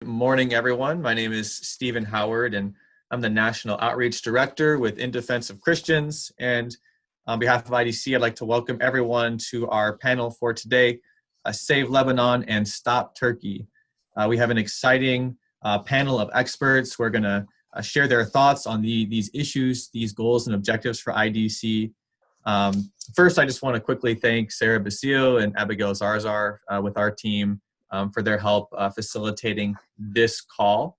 Morning, everyone. My name is Stephen Howard, and I'm the National Outreach Director with In Defense of Christians. And on behalf of IDC, I'd like to welcome everyone to our panel for today, Save Lebanon and Stop Turkey. We have an exciting panel of experts who are going to share their thoughts on these issues, these goals and objectives for IDC. First, I just want to quickly thank Sarah Basile and Abigail Zarzar with our team for their help facilitating this call.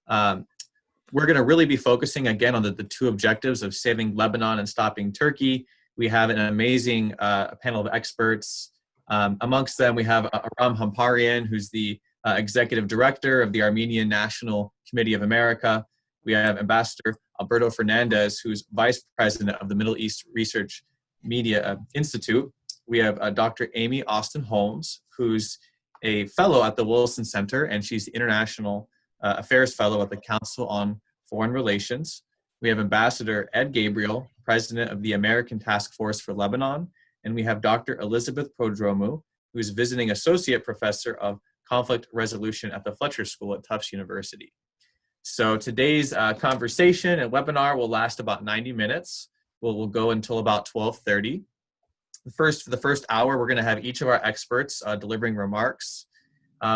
We're going to really be focusing again on the two objectives of saving Lebanon and stopping Turkey. We have an amazing panel of experts. Amongst them, we have Aram Hamparian, who's the Executive Director of the Armenian National Committee of America. We have Ambassador Alberto Fernandez, who's Vice President of the Middle East Research Media Institute. We have Dr. Amy Austin Holmes, who's a fellow at the Wilson Center, and she's the International Affairs Fellow at the Council on Foreign Relations. We have Ambassador Ed Gabriel, President of the American Task Force for Lebanon, and we have Dr. Elizabeth Prodromou, who's Visiting Associate Professor of Conflict Resolution at the Fletcher School at Tufts University. So today's conversation and webinar will last about 90 minutes. We'll go until about 12:30. For the first hour, we're going to have each of our experts delivering remarks.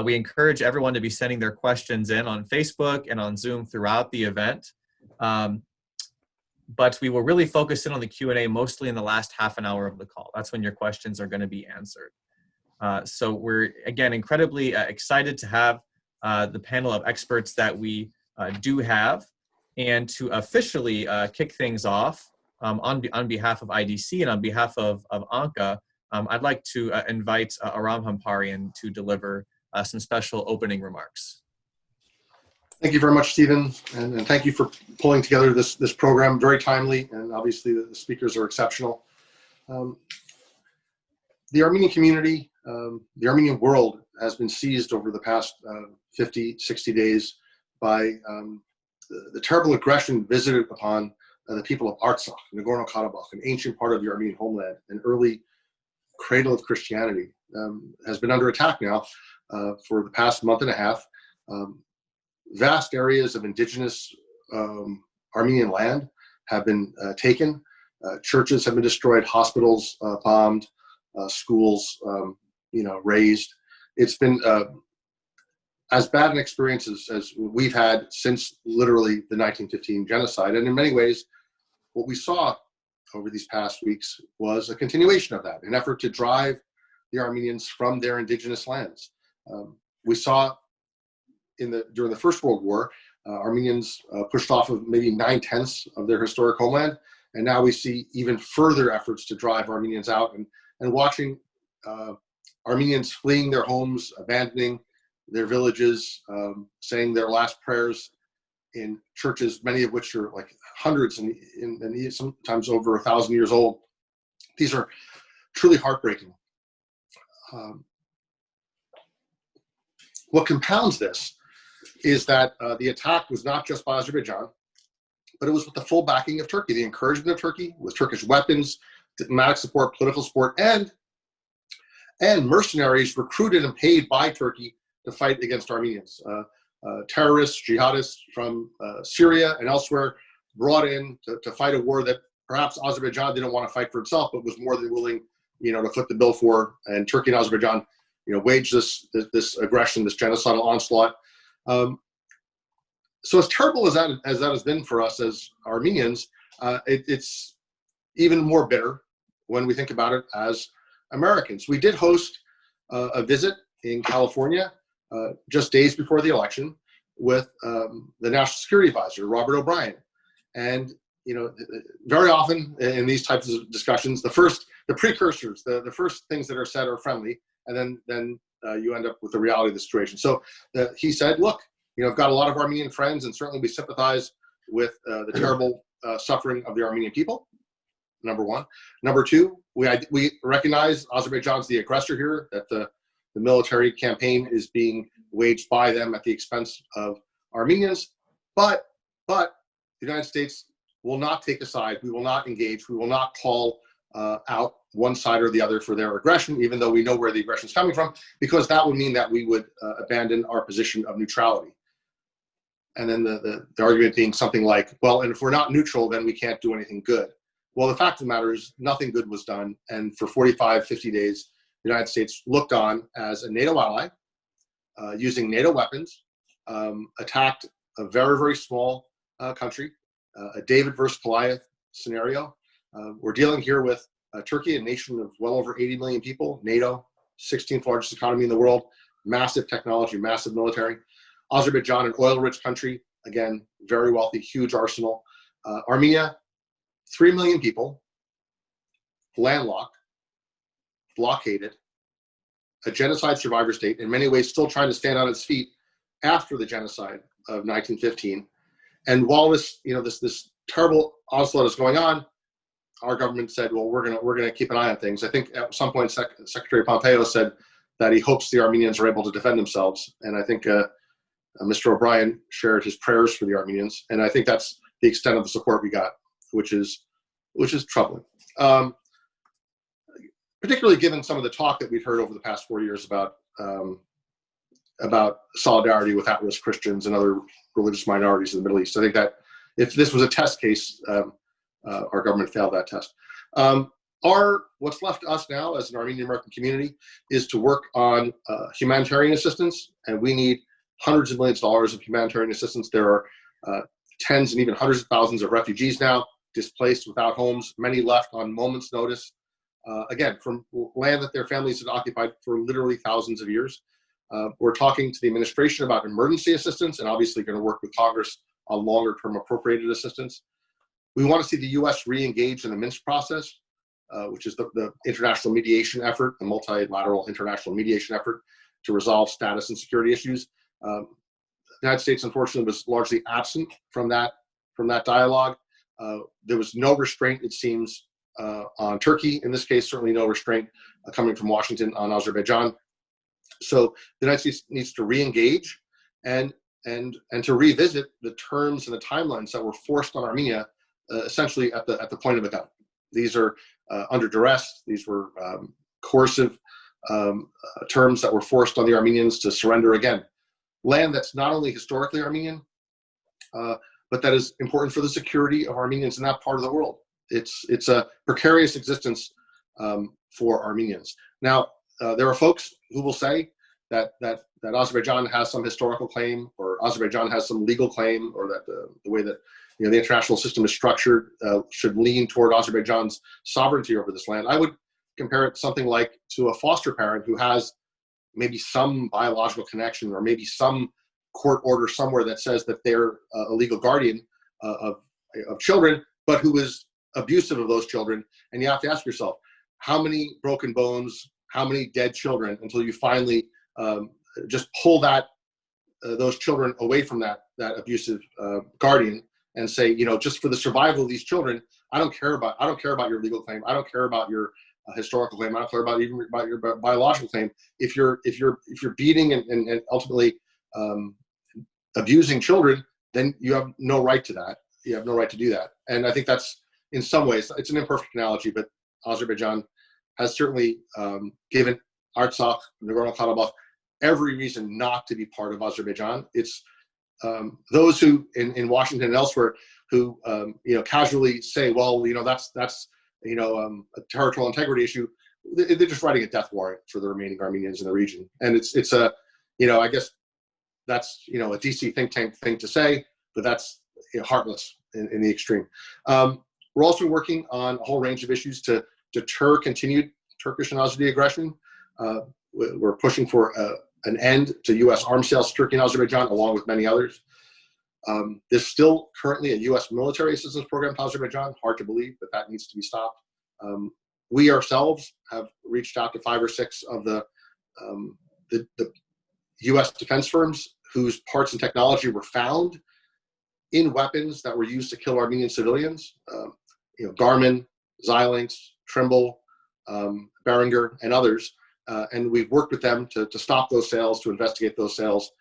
We encourage everyone to be sending their questions in on Facebook and on Zoom throughout the event. But we will really focus in on the Q&A mostly in the last half an hour of the call. That's when your questions are going to be answered. So we're, again, incredibly excited to have the panel of experts that we do have. And to officially kick things off, on behalf of IDC and on behalf of ANCA, I'd like to invite Aram Hamparian to deliver some special opening remarks. Thank you very much, Stephen, and thank you for pulling together this program. Very timely, and obviously the speakers are exceptional. The Armenian community, the Armenian world has been seized over the past 50, 60 days by the terrible aggression visited upon the people of Artsakh, Nagorno-Karabakh, an ancient part of the Armenian homeland, an early cradle of Christianity, has been under attack now for the past month and a half. Vast areas of indigenous Armenian land have been taken. Churches have been destroyed, hospitals bombed, schools razed. It's been as bad an experience as we've had since literally the 1915 genocide. And in many ways, what we saw over these past weeks was a continuation of that, an effort to drive the Armenians from their indigenous lands. We saw during the First World War, Armenians pushed off of maybe 9/10 of their historic homeland. And now we see even further efforts to drive Armenians out, and watching Armenians fleeing their homes, abandoning their villages, saying their last prayers in churches, many of which are like hundreds and sometimes over 1,000 years old. These are truly heartbreaking. What compounds this is that the attack was not just by Azerbaijan, but it was with the full backing of Turkey, the encouragement of Turkey, with Turkish weapons, diplomatic support, political support, and mercenaries recruited and paid by Turkey to fight against Armenians. Terrorists, jihadists from Syria and elsewhere brought in to fight a war that perhaps Azerbaijan didn't want to fight for itself, but was more than willing, to foot the bill for. And Turkey and Azerbaijan, waged this aggression, this genocidal onslaught. So as terrible as that has been for us as Armenians, it's even more bitter when we think about it as Americans. We did host a visit in California just days before the election with the National Security Advisor, Robert O'Brien. And, very often in these types of discussions, the precursors, the first things that are said are friendly, and then you end up with the reality of the situation. So he said, look, I've got a lot of Armenian friends, and certainly we sympathize with the terrible suffering of the Armenian people, number one. Number two, we recognize Azerbaijan's the aggressor here, that the military campaign is being waged by them at the expense of Armenians. But the United States will not take a side. We will not engage. We will not call out one side or the other for their aggression, even though we know where the aggression is coming from, because that would mean that we would abandon our position of neutrality. And then the argument being something like, well, and if we're not neutral, then we can't do anything good. Well, the fact of the matter is nothing good was done. And for 45, 50 days, the United States looked on as a NATO ally, using NATO weapons, attacked a very, very small country, a David versus Goliath scenario. We're dealing here with Turkey, a nation of well over 80 million people, NATO, 16th largest economy in the world, massive technology, massive military. Azerbaijan, an oil-rich country, again, very wealthy, huge arsenal. Armenia, 3 million people, landlocked, blockaded, a genocide survivor state, in many ways still trying to stand on its feet after the genocide of 1915. And while this terrible onslaught is going on, our government said, well, we're gonna keep an eye on things. I think at some point Secretary Pompeo said that he hopes the Armenians are able to defend themselves, and I think Mr. O'Brien shared his prayers for the Armenians, and I think that's the extent of the support we got, which is troubling. Particularly given some of the talk that we've heard over the past 4 years about solidarity with at-risk Christians and other religious minorities in the Middle East. I think that if this was a test case, our government failed that test. What's left to us now as an Armenian American community is to work on humanitarian assistance, and we need hundreds of millions of dollars of humanitarian assistance. There are tens and even hundreds of thousands of refugees now displaced without homes, many left on moment's notice, again, from land that their families had occupied for literally thousands of years. We're talking to the administration about emergency assistance, and obviously going to work with Congress on longer-term appropriated assistance. We want to see the U.S. re-engage in the Minsk process, which is the international mediation effort, the multilateral international mediation effort to resolve status and security issues. The United States, unfortunately, was largely absent from that dialogue. There was no restraint, it seems, on Turkey. In this case, certainly no restraint coming from Washington on Azerbaijan. So the United States needs to re-engage and to revisit the terms and the timelines that were forced on Armenia, essentially at the point of a gun. These are under duress. These were coercive terms that were forced on the Armenians to surrender again. Land that's not only historically Armenian, but that is important for the security of Armenians in that part of the world. It's a precarious existence for Armenians. Now, there are folks who will say that Azerbaijan has some historical claim, or Azerbaijan has some legal claim, or that the way that the international system is structured should lean toward Azerbaijan's sovereignty over this land. I would compare it something like to a foster parent who has maybe some biological connection, or maybe some court order somewhere that says that they're a legal guardian of children, but who is abusive of those children. And you have to ask yourself, how many broken bones, how many dead children, until you finally just pull those children away from that abusive guardian and say, just for the survival of these children, I don't care about your legal claim. I don't care about your historical claim. I don't care about your biological claim. If you're beating and ultimately abusing children, then you have no right to that. You have no right to do that. And I think that's, in some ways, it's an imperfect analogy, but Azerbaijan has certainly given Artsakh, Nagorno-Karabakh, every reason not to be part of Azerbaijan. It's those who in Washington and elsewhere who casually say, well, that's a territorial integrity issue. They're just writing a death warrant for the remaining Armenians in the region, and it's a I guess that's a DC think tank thing to say, but that's heartless in the extreme. We're also working on a whole range of issues to deter continued Turkish and Azeri aggression. We're pushing for an end to U.S. arms sales to Turkey and Azerbaijan, along with many others. There's still currently a U.S. military assistance program to Azerbaijan. Hard to believe, but that needs to be stopped. We ourselves have reached out to 5 or 6 of the U.S. defense firms whose parts and technology were found in weapons that were used to kill Armenian civilians. Garmin, Xilinx, Trimble, Behringer, and others. And we've worked with them to stop those sales, to investigate those sales.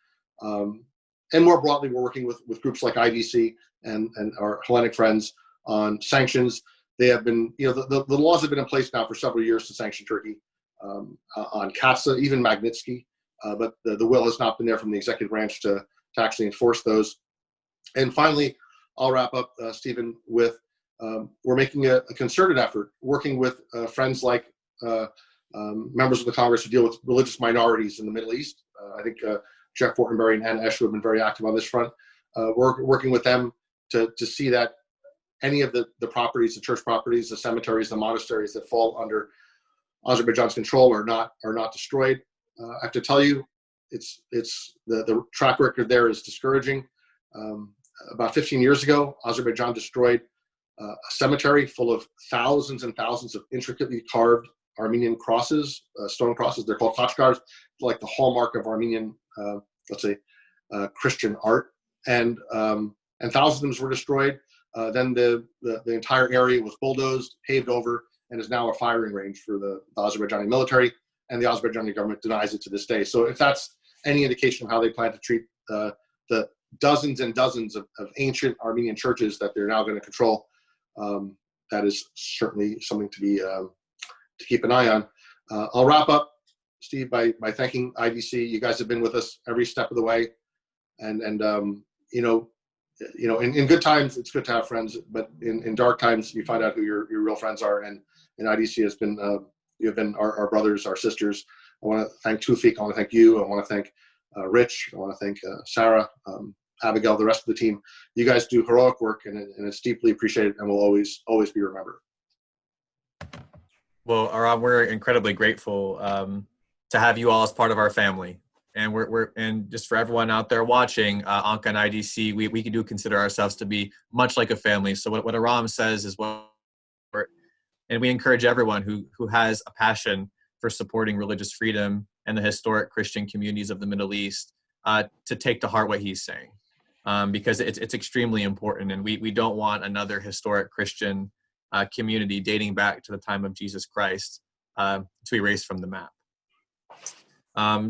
And more broadly, we're working with groups like IDC and our Hellenic friends on sanctions. they have been, the laws have been in place now for several years to sanction Turkey on CASA, even Magnitsky, but the will has not been there from the executive branch to actually enforce those. And finally, I'll wrap up, Stephen, with we're making a concerted effort, working with friends like members of the Congress who deal with religious minorities in the Middle East. I think Jeff Fortenberry and Anna Eshu have been very active on this front. We're working with them to see that any of the properties, the church properties, the cemeteries, the monasteries that fall under Azerbaijan's control are not destroyed. I have to tell you, it's the track record there is discouraging. About 15 years ago, Azerbaijan destroyed a cemetery full of thousands and thousands of intricately carved Armenian crosses, stone crosses. They're called khachkars, like the hallmark of Armenian, let's say, Christian art. And thousands of them were destroyed. Then the entire area was bulldozed, paved over, and is now a firing range for the Azerbaijani military. And the Azerbaijani government denies it to this day. So if that's any indication of how they plan to treat the dozens and dozens of ancient Armenian churches that they're now going to control, that is certainly something to keep an eye on. I'll wrap up, Steve, by thanking IDC. You guys have been with us every step of the way, and in good times it's good to have friends, but in dark times you find out who your real friends are. And IDC has been you have been our brothers, our sisters. I want to thank Tufik. I want to thank you. I want to thank Rich. I want to thank Sarah, Abigail, the rest of the team. You guys do heroic work, and it's deeply appreciated, and will always be remembered. Well, Aram, we're incredibly grateful to have you all as part of our family. And and just for everyone out there watching, Anka and IDC, we do consider ourselves to be much like a family. So what Aram says is and we encourage everyone who has a passion for supporting religious freedom and the historic Christian communities of the Middle East to take to heart what he's saying, because it's extremely important, and we don't want another historic Christian community dating back to the time of Jesus Christ to erase from the map.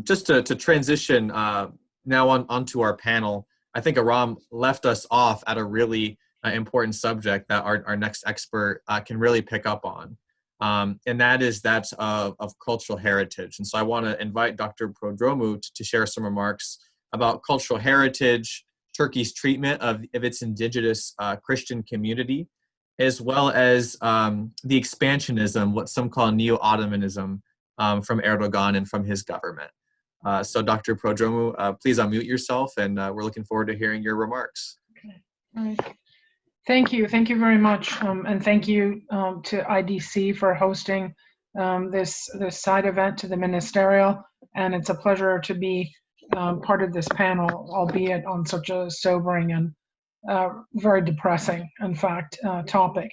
Just to transition now onto our panel, I think Aram left us off at a really important subject that our next expert can really pick up on, and that is that of cultural heritage. And so I want to invite Dr. Prodromou to share some remarks about cultural heritage, Turkey's treatment of its indigenous Christian community, as well as the expansionism, what some call neo-Ottomanism, from Erdogan and from his government. So Dr. Prodromou, please unmute yourself, and we're looking forward to hearing your remarks. Okay. All right. Thank you very much, and thank you to IDC for hosting this side event to the ministerial, and it's a pleasure to be part of this panel, albeit on such a sobering and very depressing, in fact, topic.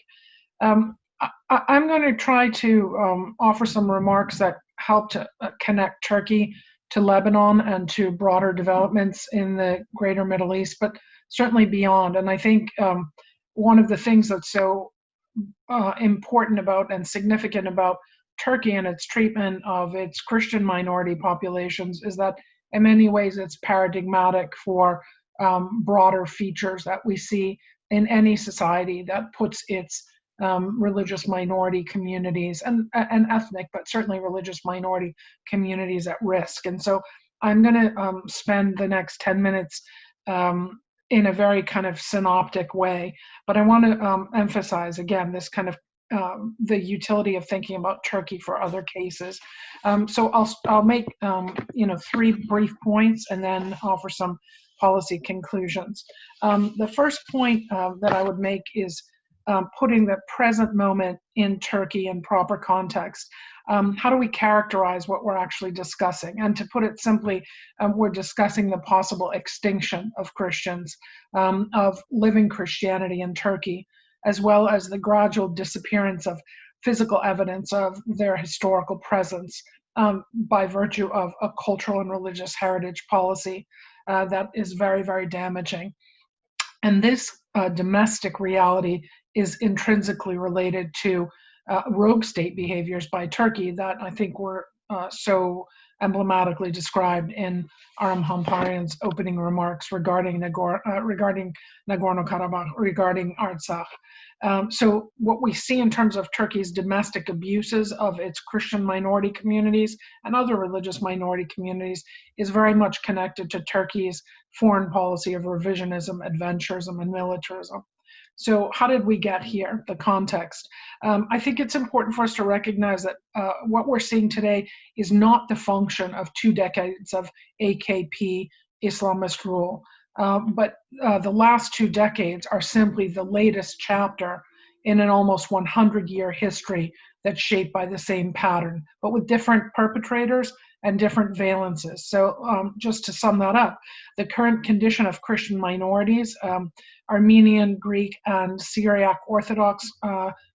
I'm going to try to offer some remarks that help to connect Turkey to Lebanon and to broader developments in the greater Middle East, but certainly beyond. And I think one of the things that's so important about and significant about Turkey and its treatment of its Christian minority populations is that in many ways it's paradigmatic for broader features that we see in any society that puts its religious minority communities and ethnic, but certainly religious minority communities at risk. And so I'm going to spend the next 10 minutes in a very kind of synoptic way, but I want to emphasize again this kind of the utility of thinking about Turkey for other cases. So I'll make 3 brief points and then offer some policy conclusions. The first point that I would make is putting the present moment in Turkey in proper context. How do we characterize what we're actually discussing? And to put it simply, we're discussing the possible extinction of Christians, of living Christianity in Turkey, as well as the gradual disappearance of physical evidence of their historical presence by virtue of a cultural and religious heritage policy that is very, very damaging. And this domestic reality is intrinsically related to rogue state behaviors by Turkey that I think were so emblematically described in Aram Hamparian's opening remarks regarding Nagorno-Karabakh, regarding Artsakh. So what we see in terms of Turkey's domestic abuses of its Christian minority communities and other religious minority communities is very much connected to Turkey's foreign policy of revisionism, adventurism, and militarism. So how did we get here? The context. I think it's important for us to recognize that what we're seeing today is not the function of 2 decades of AKP Islamist rule, but the last 2 decades are simply the latest chapter in an almost 100-year history that's shaped by the same pattern, but with different perpetrators and different valences. So just to sum that up, the current condition of Christian minorities, Armenian, Greek, and Syriac Orthodox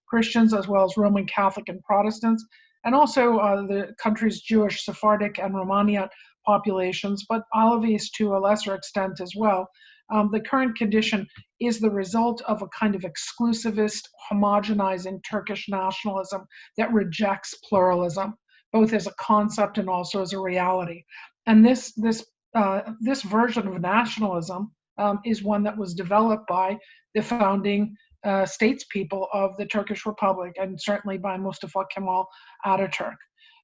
Christians, as well as Roman Catholic and Protestants, and also the country's Jewish, Sephardic, and Romanian populations, but Alavis to a lesser extent as well. The current condition is the result of a kind of exclusivist, homogenizing Turkish nationalism that rejects pluralism, both as a concept and also as a reality. And this version of nationalism is one that was developed by the founding statespeople of the Turkish Republic, and certainly by Mustafa Kemal Ataturk.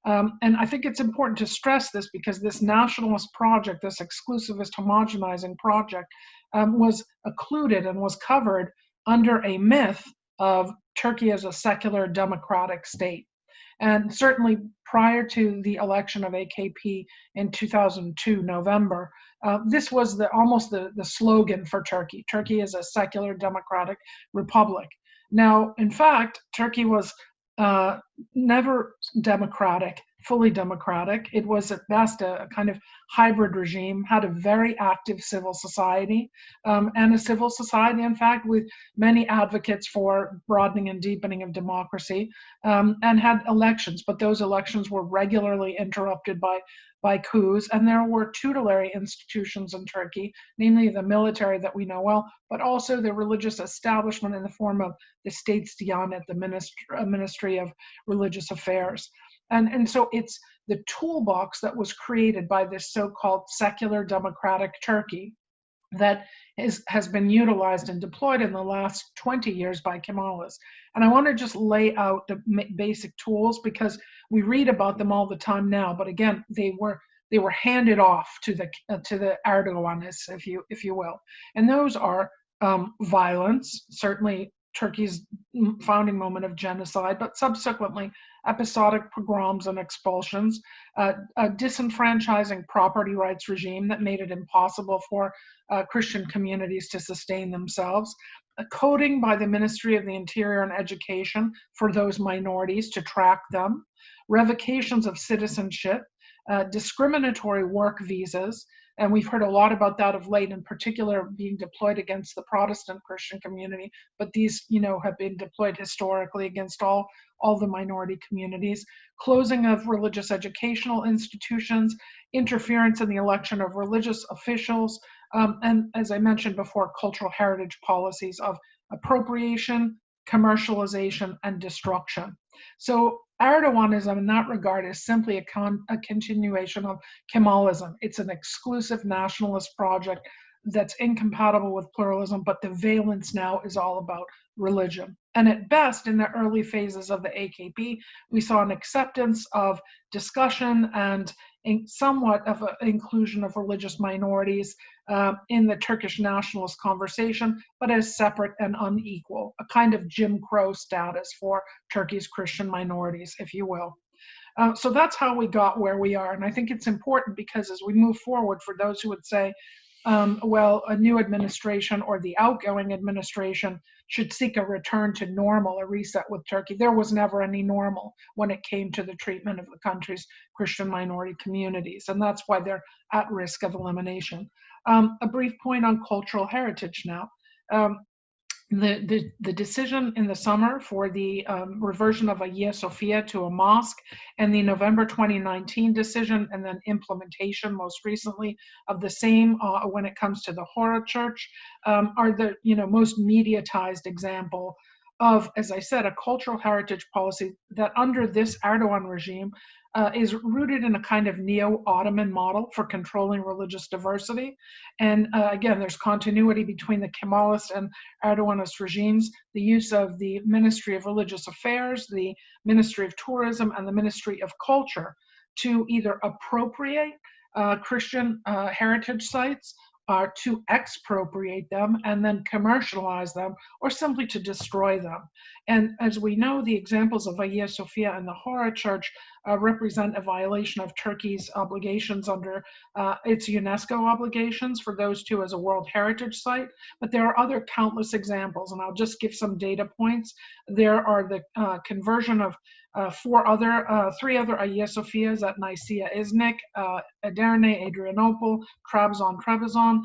And I think it's important to stress this because this nationalist project, this exclusivist homogenizing project, was occluded and was covered under a myth of Turkey as a secular democratic state. And certainly prior to the election of AKP in 2002, November, this was almost the slogan for Turkey. Turkey is a secular democratic republic. Now, in fact, Turkey was never democratic, fully democratic. It was at best a kind of hybrid regime, had a very active civil society, and a civil society, in fact, with many advocates for broadening and deepening of democracy, and had elections, but those elections were regularly interrupted by coups, and there were tutelary institutions in Turkey, namely the military that we know well, but also the religious establishment in the form of the State's Diyanet, the Ministry of Religious Affairs. And so it's the toolbox that was created by this so-called secular democratic Turkey that has been utilized and deployed in the last 20 years by Kemalists. And I want to just lay out the basic tools because we read about them all the time now. But again, they were handed off to the Erdoganists, if you will. And those are violence, certainly Turkey's founding moment of genocide, but subsequently episodic pogroms and expulsions, a disenfranchising property rights regime that made it impossible for Christian communities to sustain themselves, a coding by the Ministry of the Interior and Education for those minorities to track them, revocations of citizenship, discriminatory work visas, and we've heard a lot about that of late, in particular being deployed against the Protestant Christian community, but these, have been deployed historically against all the minority communities, closing of religious educational institutions, interference in the election of religious officials, and as I mentioned before, cultural heritage policies of appropriation, commercialization, and destruction. So Erdoganism in that regard is simply a continuation of Kemalism. It's an exclusive nationalist project that's incompatible with pluralism, but the valence now is all about religion. And at best, in the early phases of the AKP, we saw an acceptance of discussion and somewhat of an inclusion of religious minorities in the Turkish nationalist conversation, but as separate and unequal, a kind of Jim Crow status for Turkey's Christian minorities, if you will. So that's how we got where we are. And I think it's important because as we move forward, for those who would say, well, a new administration or the outgoing administration should seek a return to normal, a reset with Turkey. There was never any normal when it came to the treatment of the country's Christian minority communities, and that's why they're at risk of elimination. A brief point on cultural heritage now. The decision in the summer for the reversion of Hagia Sophia to a mosque, and the November 2019 decision and then implementation most recently of the same when it comes to the Hora Church are the most mediatized example of, as I said, a cultural heritage policy that under this Erdogan regime is rooted in a kind of neo-Ottoman model for controlling religious diversity. And again, there's continuity between the Kemalist and Erdoganist regimes, the use of the Ministry of Religious Affairs, the Ministry of Tourism, and the Ministry of Culture to either appropriate Christian heritage sites, to expropriate them and then commercialize them, or simply to destroy them. And as we know, the examples of Hagia Sophia and the Hora Church represent a violation of Turkey's obligations under its UNESCO obligations for those two as a World Heritage Site. But there are other countless examples, and I'll just give some data points. There are the conversion of three other Hagia Sophias at Nicaea Iznik, Edirne, Adrianople, Trabzon, Trebizond.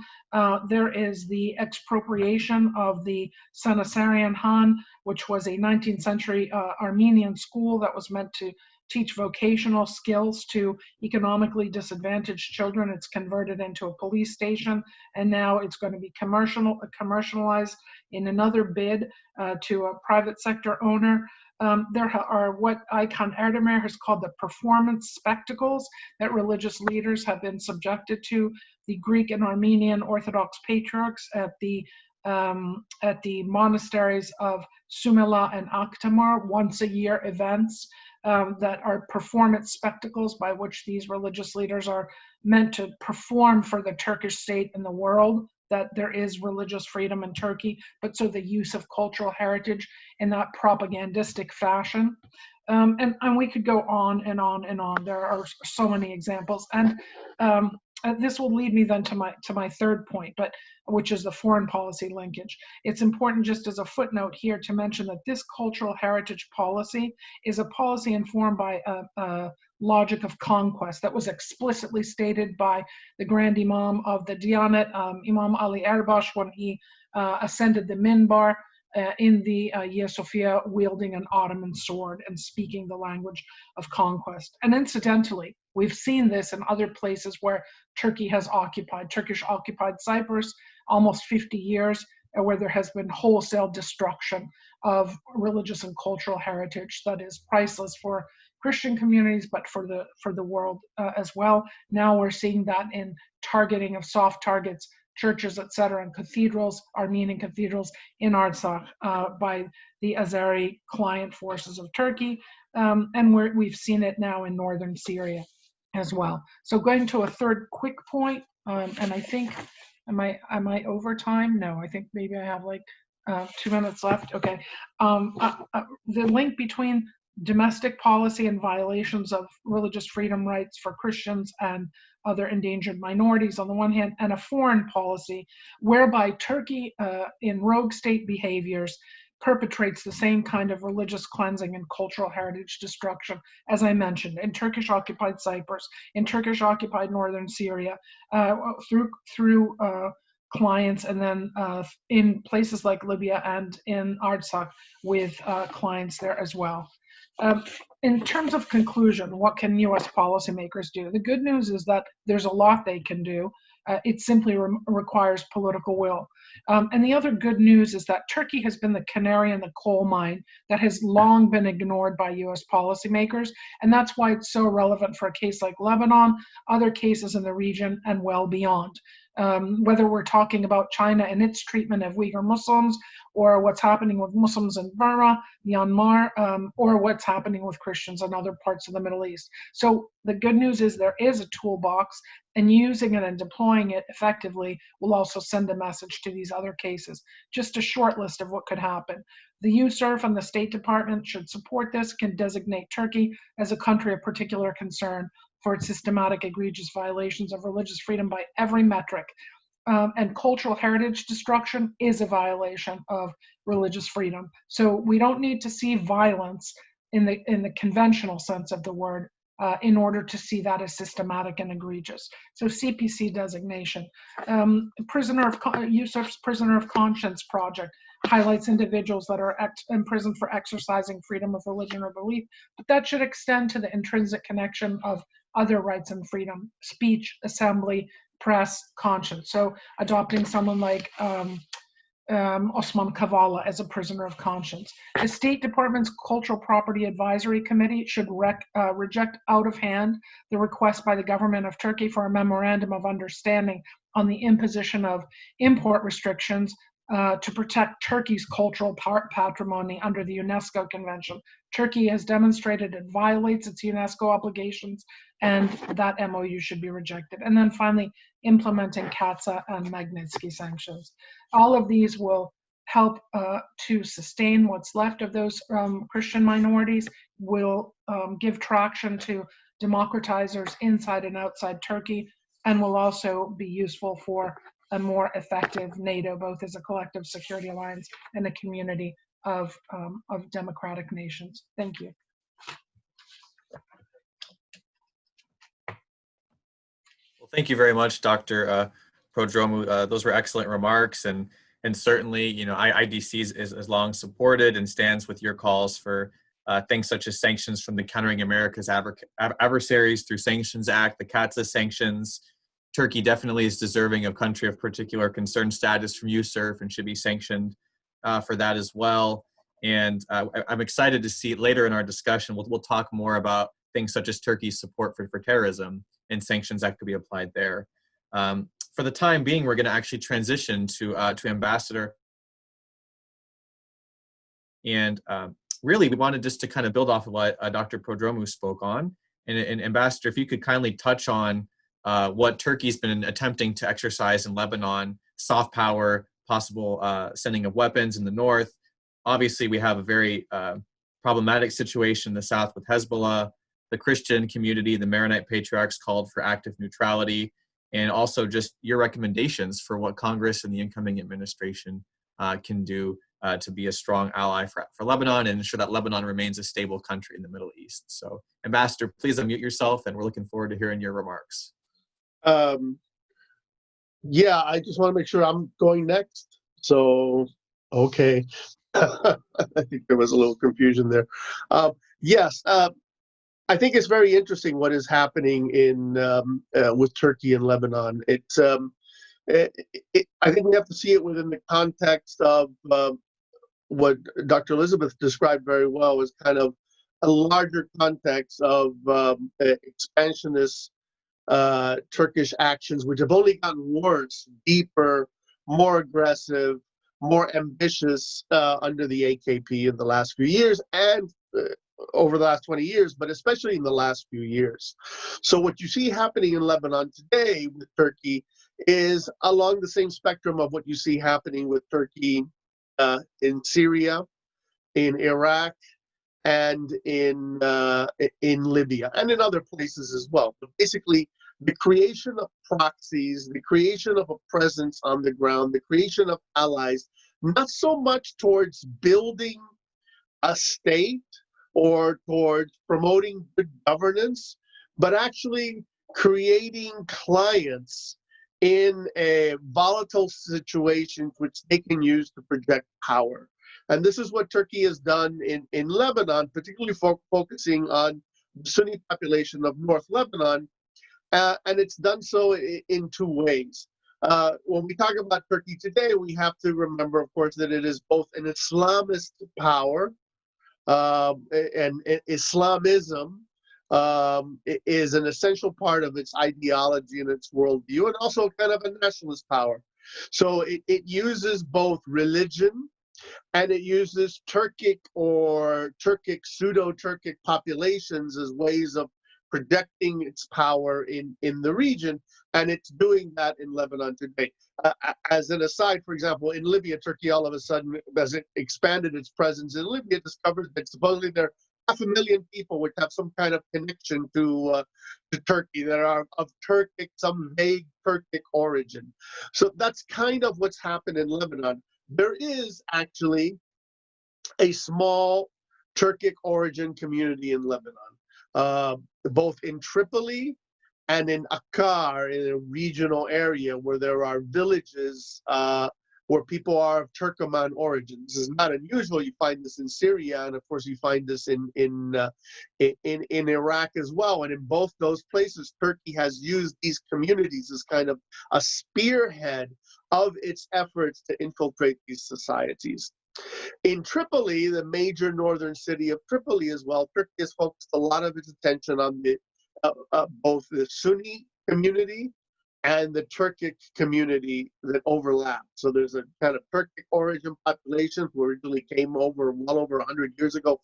There is the expropriation of the Senusarian Han, which was a 19th century Armenian school that was meant to teach vocational skills to economically disadvantaged children. It's converted into a police station, and now it's going to be commercialized in another bid to a private sector owner. There are what Icon Erdemir has called the performance spectacles that religious leaders have been subjected to. The Greek and Armenian Orthodox patriarchs at the monasteries of Sumela and Akhtamar, once a year events that are performance spectacles by which these religious leaders are meant to perform for the Turkish state and the world that there is religious freedom in Turkey, but so the use of cultural heritage in that propagandistic fashion. And we could go on and on and on. There are so many examples. And this will lead me then to my third point, which is the foreign policy linkage. It's important, just as a footnote here, to mention that this cultural heritage policy is a policy informed by a logic of conquest that was explicitly stated by the Grand Imam of the Diyanet, Imam Ali Erbash, when he ascended the minbar in the Hagia Sophia, wielding an Ottoman sword and speaking the language of conquest. And incidentally, we've seen this in other places where Turkey has occupied. Turkish occupied Cyprus almost 50 years, where there has been wholesale destruction of religious and cultural heritage that is priceless for Christian communities, but for the world as well. Now we're seeing that in targeting of soft targets, churches, etc., and cathedrals, Armenian cathedrals in Artsakh by the Azeri client forces of Turkey, and we've seen it now in northern Syria as well. So going to a third quick point, and I think, am I over time? No, I think maybe I have like 2 minutes left. Okay, the link between domestic policy and violations of religious freedom rights for Christians and other endangered minorities on the one hand, and a foreign policy whereby Turkey, in rogue state behaviors, perpetrates the same kind of religious cleansing and cultural heritage destruction, as I mentioned, in Turkish occupied Cyprus, in Turkish occupied northern Syria, through clients, and then in places like Libya and in Artsakh with clients there as well. In terms of conclusion, what can U.S. policymakers do? The good news is that there's a lot they can do. It simply requires political will. And the other good news is that Turkey has been the canary in the coal mine that has long been ignored by U.S. policymakers, and that's why it's so relevant for a case like Lebanon, other cases in the region, and well beyond. Whether we're talking about China and its treatment of Uyghur Muslims, or what's happening with Muslims in Burma, Myanmar, or what's happening with Christians in other parts of the Middle East. So the good news is there is a toolbox, and using it and deploying it effectively will also send a message to these other cases. Just a short list of what could happen. The USERF and the State Department should support this, can designate Turkey as a country of particular concern for its systematic, egregious violations of religious freedom by every metric. And cultural heritage destruction is a violation of religious freedom. So we don't need to see violence in the conventional sense of the word in order to see that as systematic and egregious. So CPC designation. USERF's Prisoner of Conscience project highlights individuals that are imprisoned for exercising freedom of religion or belief, but that should extend to the intrinsic connection of other rights and freedom: speech, assembly, press, conscience. So adopting someone like Osman Kavala as a prisoner of conscience. The State Department's Cultural Property Advisory Committee should reject out of hand the request by the government of Turkey for a memorandum of understanding on the imposition of import restrictions to protect Turkey's cultural patrimony under the UNESCO Convention. Turkey has demonstrated it violates its UNESCO obligations, and that MOU should be rejected. And then finally, implementing CAATSA and Magnitsky sanctions. All of these will help to sustain what's left of those Christian minorities, will give traction to democratizers inside and outside Turkey, and will also be useful for a more effective NATO, both as a collective security alliance and a community of democratic nations. Thank you. Well, thank you very much, Dr. Prodromou. Those were excellent remarks, and certainly, you know, IDC is long supported and stands with your calls for things such as sanctions from the Countering America's Adversaries through Sanctions Act, the CAATSA sanctions. Turkey definitely is deserving of country of particular concern status from USERF and should be sanctioned for that as well. And I'm excited to see later in our discussion, we'll talk more about things such as Turkey's support for terrorism and sanctions that could be applied there. For the time being, we're going to actually transition to Ambassador. And really, we wanted just to kind of build off of what Dr. Prodromou spoke on. And Ambassador, if you could kindly touch on what Turkey's been attempting to exercise in Lebanon, soft power, possible sending of weapons in the north. Obviously, we have a very problematic situation in the south with Hezbollah. The Christian community, the Maronite patriarchs called for active neutrality, and also just your recommendations for what Congress and the incoming administration can do to be a strong ally for Lebanon and ensure that Lebanon remains a stable country in the Middle East. So, Ambassador, please unmute yourself, and we're looking forward to hearing your remarks. Yeah, I just want to make sure I'm going next. So, okay. I think there was a little confusion there. Yes, I think it's very interesting what is happening in with Turkey and Lebanon. I think we have to see it within the context of what Dr. Elizabeth described very well as kind of a larger context of expansionist Turkish actions, which have only gotten worse, deeper, more aggressive, more ambitious under the AKP in the last few years and over the last 20 years, but especially in the last few years. So what you see happening in Lebanon today with Turkey is along the same spectrum of what you see happening with Turkey in Syria, in Iraq, and in Libya, and in other places as well. But basically, the creation of proxies, the creation of a presence on the ground, the creation of allies, not so much towards building a state or towards promoting good governance, but actually creating clients in a volatile situation which they can use to project power. And this is what Turkey has done in Lebanon, particularly focusing on the Sunni population of North Lebanon. And it's done so in two ways. When we talk about Turkey today, we have to remember, of course, that it is both an Islamist power, and Islamism is an essential part of its ideology and its worldview, and also kind of a nationalist power. So it uses both religion, and it uses Turkic or pseudo-Turkic populations as ways of projecting its power in the region, and it's doing that in Lebanon today. As an aside, for example, in Libya, Turkey all of a sudden, as it expanded its presence in Libya, discovers that supposedly there are 500,000 people which have some kind of connection to Turkey that are of Turkic, some vague Turkic origin. So that's kind of what's happened in Lebanon. There is actually a small Turkic origin community in Lebanon, both in Tripoli and in Akkar, in a regional area where there are villages where people are of Turkoman origin. This is not unusual. You find this in Syria, and of course you find this in Iraq as well. And in both those places, Turkey has used these communities as kind of a spearhead of its efforts to infiltrate these societies. In Tripoli, the major northern city of Tripoli as well, Turkey has focused a lot of its attention on both the Sunni community and the Turkic community that overlap. So there's a kind of Turkic origin population who originally came over well over 100 years ago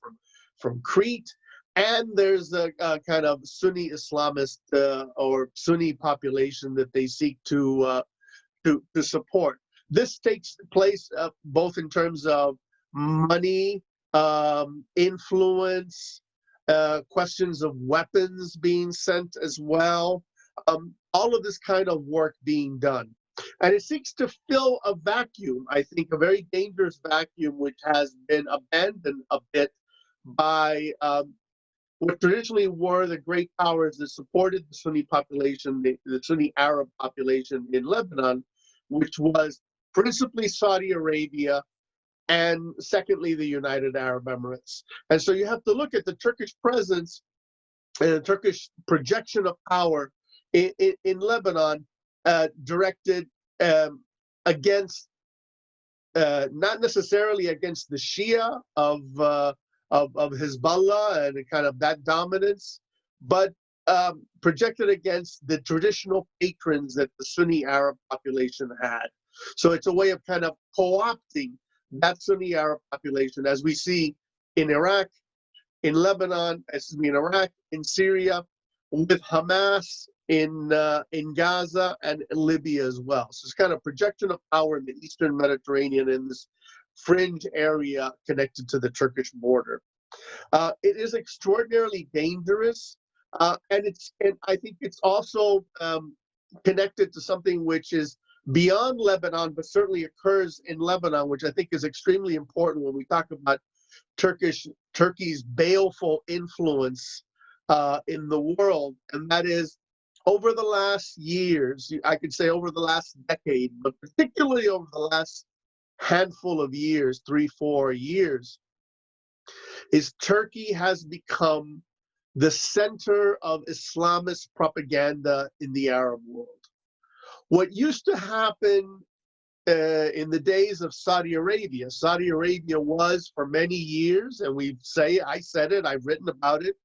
from Crete. And there's a kind of Sunni Islamist or Sunni population that they seek to support. This takes place both in terms of money, influence, questions of weapons being sent as well. All of this kind of work being done. And it seeks to fill a vacuum, I think, a very dangerous vacuum, which has been abandoned a bit by what traditionally were the great powers that supported the Sunni population, the Sunni Arab population in Lebanon, which was principally Saudi Arabia, and secondly, the United Arab Emirates. And so you have to look at the Turkish presence and the Turkish projection of power in Lebanon, directed against, not necessarily against the Shia of Hezbollah and kind of that dominance, but projected against the traditional patrons that the Sunni Arab population had. So it's a way of kind of co-opting that Sunni Arab population, as we see in Iraq, in Lebanon, in Iraq, in Syria, with Hamas in Gaza and in Libya as well. So it's kind of projection of power in the Eastern Mediterranean in this fringe area connected to the Turkish border. It is extraordinarily dangerous, and I think it's also connected to something which is beyond Lebanon, but certainly occurs in Lebanon, which I think is extremely important when we talk about Turkey's baleful influence in the world, and that is over the last years, I could say over the last decade, but particularly over the last handful of years, 3-4 years, is Turkey has become the center of Islamist propaganda in the Arab world. What used to happen in the days of Saudi Arabia was for many years, and I said it, I've written about it,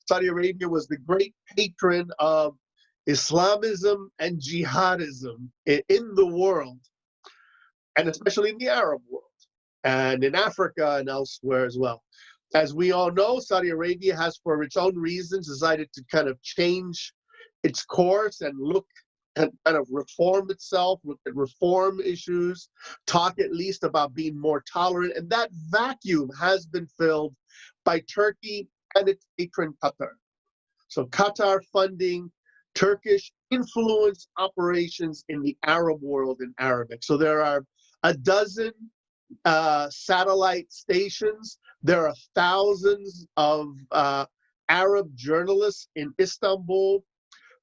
Saudi Arabia was the great patron of Islamism and jihadism in the world, and especially in the Arab world, and in Africa and elsewhere as well. As we all know, Saudi Arabia has, for its own reasons, decided to kind of change its course and look and kind of reform itself, look at reform issues, talk at least about being more tolerant. And that vacuum has been filled by Turkey and its patron Qatar. So Qatar funding Turkish influence operations in the Arab world in Arabic. So there are a dozen satellite stations. There are thousands of Arab journalists in Istanbul,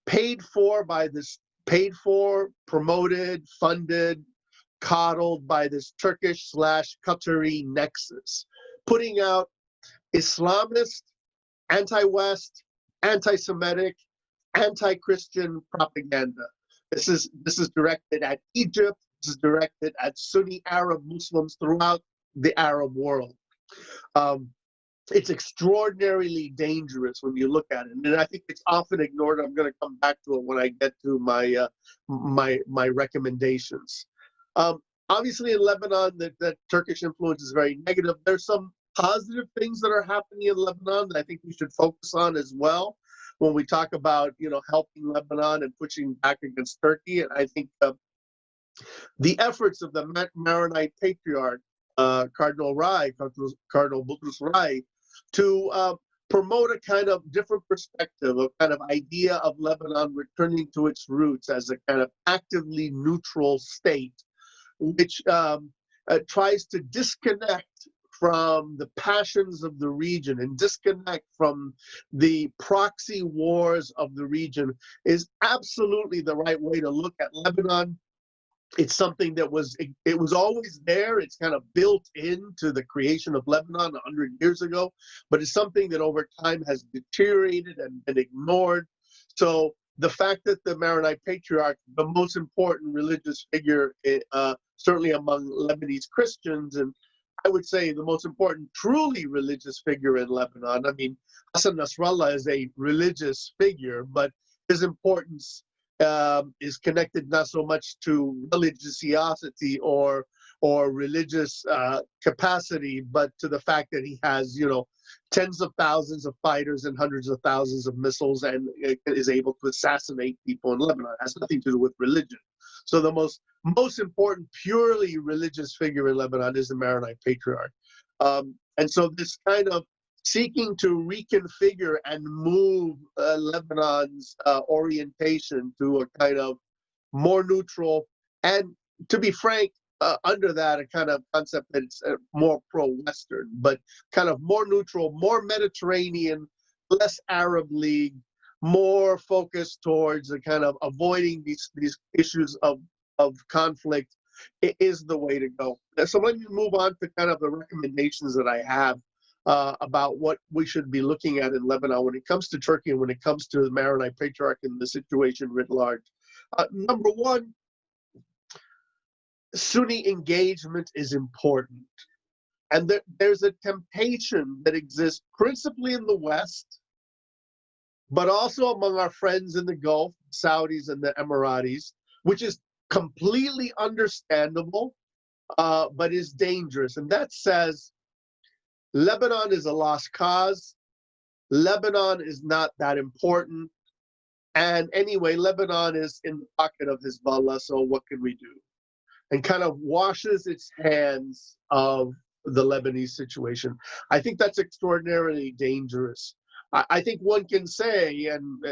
paid for, promoted, funded, coddled by this Turkish/Qatari nexus, putting out Islamist, anti-West, anti-Semitic, anti-Christian propaganda. This is directed at Egypt. This is directed at Sunni Arab Muslims throughout the Arab world. It's extraordinarily dangerous when you look at it, and I think it's often ignored. I'm going to come back to it when I get to my recommendations. Obviously, in Lebanon, that Turkish influence is very negative. There's some positive things that are happening in Lebanon that I think we should focus on as well when we talk about helping Lebanon and pushing back against Turkey. And I think the efforts of the Maronite Patriarch Cardinal Boutros Rai, to promote a kind of different perspective, a kind of idea of Lebanon returning to its roots as a kind of actively neutral state, which tries to disconnect from the passions of the region and disconnect from the proxy wars of the region, is absolutely the right way to look at Lebanon It's something that it was always there. It's kind of built into the creation of Lebanon 100 years ago, but it's something that over time has deteriorated and been ignored. So the fact that the Maronite Patriarch, the most important religious figure, certainly among Lebanese Christians, and I would say the most important truly religious figure in Lebanon. I mean, Hassan Nasrallah is a religious figure, but his importance is connected not so much to religiosity or religious capacity, but to the fact that he has, tens of thousands of fighters and hundreds of thousands of missiles, and is able to assassinate people in Lebanon. It has nothing to do with religion. So the most important purely religious figure in Lebanon is the Maronite Patriarch. And so this kind of seeking to reconfigure and move Lebanon's orientation to a kind of more neutral, and to be frank, under that, a kind of concept that's more pro-Western, but kind of more neutral, more Mediterranean, less Arab League, more focused towards a kind of avoiding these issues of conflict is the way to go. So let me move on to kind of the recommendations that I have about what we should be looking at in Lebanon when it comes to Turkey and when it comes to the Maronite Patriarch and the situation writ large. Number one, Sunni engagement is important. And there's a temptation that exists principally in the West, but also among our friends in the Gulf, Saudis and the Emiratis, which is completely understandable, but is dangerous. And that says, Lebanon is a lost cause. Lebanon is not that important. And anyway, Lebanon is in the pocket of Hezbollah, so what can we do? And kind of washes its hands of the Lebanese situation. I think that's extraordinarily dangerous. I think one can say, and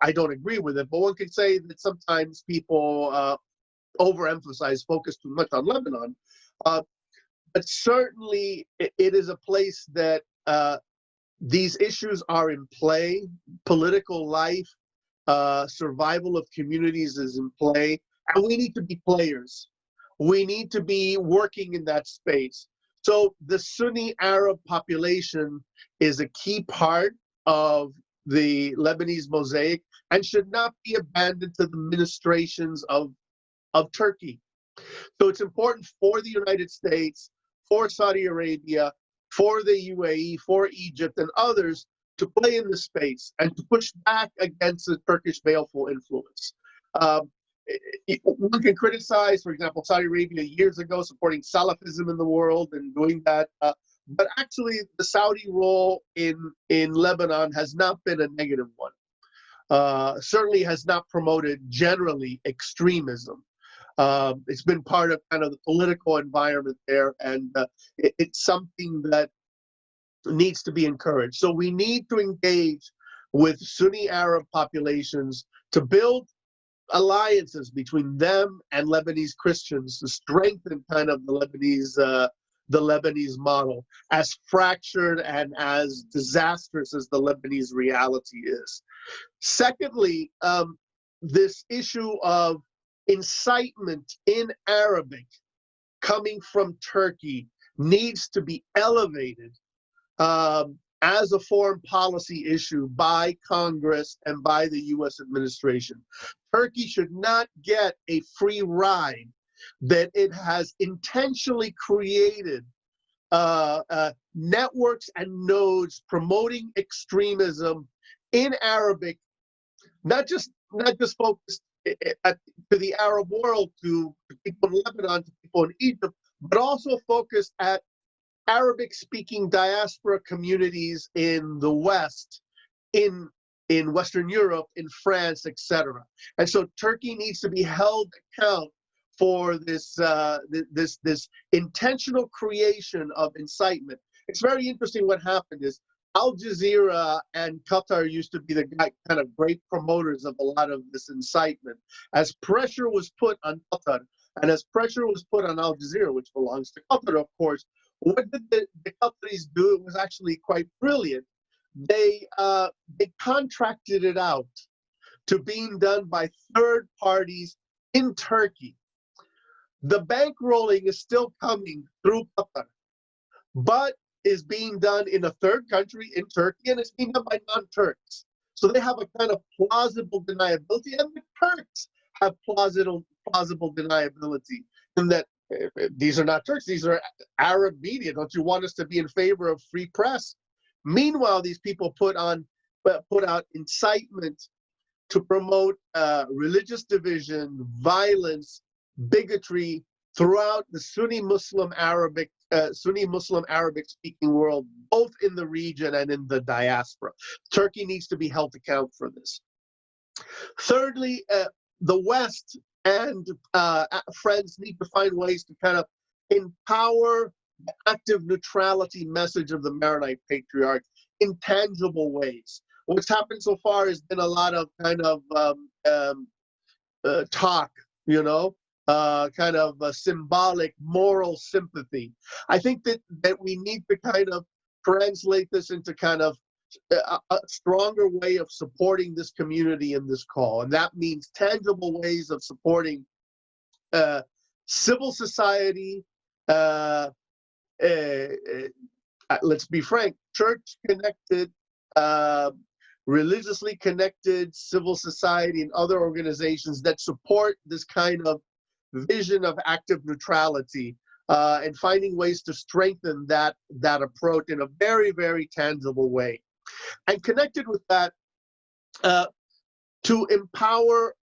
I don't agree with it, but one can say that sometimes people overemphasize, focus too much on Lebanon. But certainly it is a place that these issues are in play. Political life, survival of communities is in play, and we need to be players. We need to be working in that space. So the Sunni Arab population is a key part of the Lebanese mosaic and should not be abandoned to the ministrations of Turkey. So it's important for the United States, for Saudi Arabia, for the UAE, for Egypt and others to play in the space and to push back against the Turkish baleful influence. One can criticize, for example, Saudi Arabia years ago supporting Salafism in the world and doing that. But actually, the Saudi role in Lebanon has not been a negative one. Certainly has not promoted generally extremism. It's been part of kind of the political environment there, and it's something that needs to be encouraged. So we need to engage with Sunni Arab populations to build alliances between them and Lebanese Christians to strengthen kind of the Lebanese model, as fractured and as disastrous as the Lebanese reality is. Secondly, this issue of incitement in Arabic coming from Turkey needs to be elevated as a foreign policy issue by Congress and by the U.S. administration. Turkey should not get a free ride that it has intentionally created networks and nodes promoting extremism in Arabic, not just focused to the Arab world, to people in Lebanon, to people in Egypt, but also focused at Arabic-speaking diaspora communities in the West, in Western Europe, in France, etc. And so Turkey needs to be held account for this intentional creation of incitement. It's very interesting what happened is Al Jazeera and Qatar used to be the kind of great promoters of a lot of this incitement. As pressure was put on Qatar and as pressure was put on Al Jazeera, which belongs to Qatar, of course, what did the Qataris do? It was actually quite brilliant. They contracted it out to being done by third parties in Turkey. The bankrolling is still coming through Qatar, but is being done in a third country, in Turkey, and it's being done by non-Turks. So they have a kind of plausible deniability, and the Turks have plausible deniability in that these are not Turks, these are Arab media. Don't you want us to be in favor of free press? Meanwhile, these people put out incitement to promote religious division, violence, bigotry throughout the Sunni Muslim Arabic speaking world, both in the region and in the diaspora. Turkey needs to be held account for this. Thirdly, the West and friends need to find ways to kind of empower the active neutrality message of the Maronite Patriarch in tangible ways. What's happened so far has been a lot of kind of talk, kind of symbolic moral sympathy. I think that we need to kind of translate this into kind of a stronger way of supporting this community in this call. And that means tangible ways of supporting civil society, let's be frank, church-connected, religiously connected civil society and other organizations that support this kind of vision of active neutrality, and finding ways to strengthen that approach in a very, very tangible way. And connected with that, to empower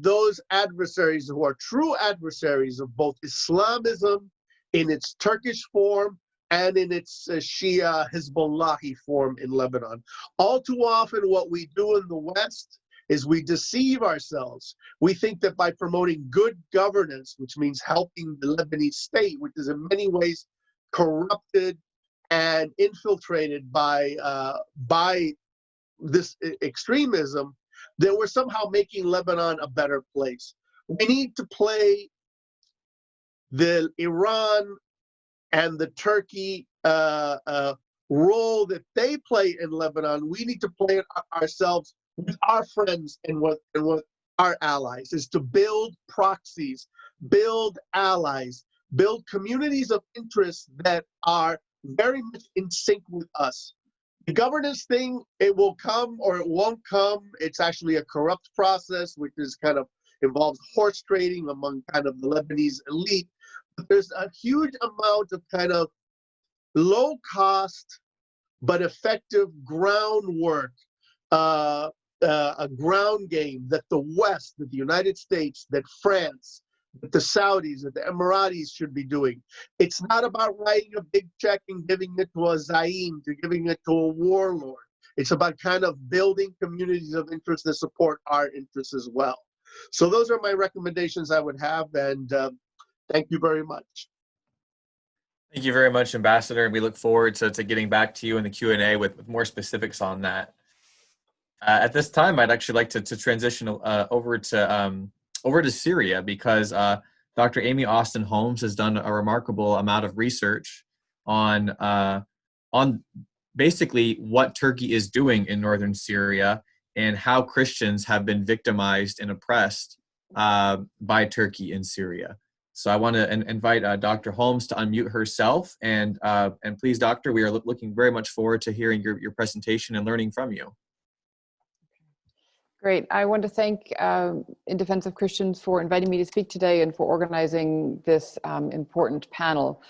those adversaries who are true adversaries of both Islamism in its Turkish form and in its Shia Hezbollahi form in Lebanon. All too often what we do in the West is we deceive ourselves. We think that by promoting good governance, which means helping the Lebanese state, which is in many ways corrupted and infiltrated by this extremism, that we're somehow making Lebanon a better place. We need to play the Iran and the Turkey role that they play in Lebanon. We need to play it ourselves with our friends and with our allies, is to build proxies, build allies, build communities of interest that are very much in sync with us. The governance thing, it will come or it won't come. It's actually a corrupt process, which is kind of involves horse trading among kind of the Lebanese elite. But there's a huge amount of kind of low cost but effective groundwork, a ground game that the West, that the United States, that France, that the Saudis, that the Emiratis should be doing. It's not about writing a big check and giving it to a Zaim, to giving it to a warlord. It's about kind of building communities of interest that support our interests as well. So those are my recommendations I would have, and thank you very much. Thank you very much, Ambassador. We look forward to getting back to you in the Q&A with more specifics on that. At this time, I'd actually like to transition over to Syria, because Dr. Amy Austin Holmes has done a remarkable amount of research on basically what Turkey is doing in northern Syria and how Christians have been victimized and oppressed by Turkey in Syria. So I want to invite Dr. Holmes to unmute herself, and please, Doctor, we are looking very much forward to hearing your presentation and learning from you. Great. I want to thank In Defense of Christians for inviting me to speak today and for organizing this important panel.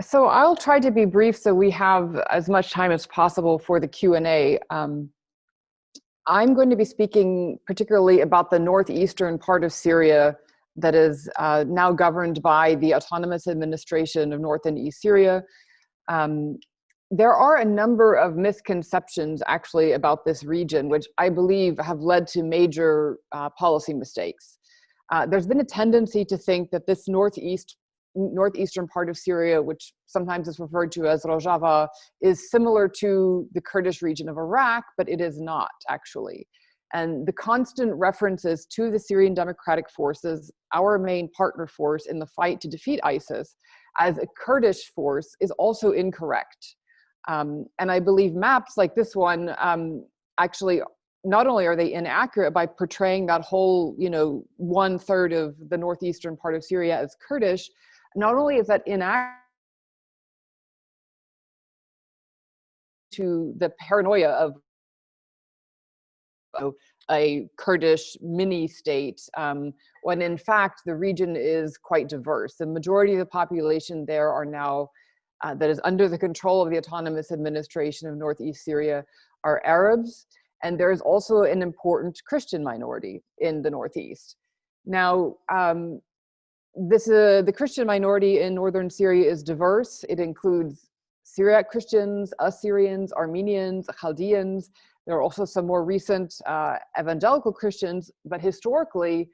So I'll try to be brief so we have as much time as possible for the Q&A. I'm going to be speaking particularly about the northeastern part of Syria that is now governed by the Autonomous Administration of North and East Syria. There are a number of misconceptions actually about this region, which I believe have led to major policy mistakes. There's been a tendency to think that this northeastern part of Syria, which sometimes is referred to as Rojava, is similar to the Kurdish region of Iraq, but it is not actually. And the constant references to the Syrian Democratic Forces, our main partner force in the fight to defeat ISIS, as a Kurdish force is also incorrect. And I believe maps like this one actually not only are they inaccurate by portraying that whole, 1/3 of the northeastern part of Syria as Kurdish, not only is that inaccurate to the paranoia of a Kurdish mini state, when in fact the region is quite diverse. The majority of the population there are now, that is under the control of the autonomous administration of Northeast Syria, are Arabs, and there's also an important Christian minority in the Northeast. Now, the Christian minority in northern Syria is diverse. It includes Syriac Christians, Assyrians, Armenians, Chaldeans. There are also some more recent evangelical Christians, but historically,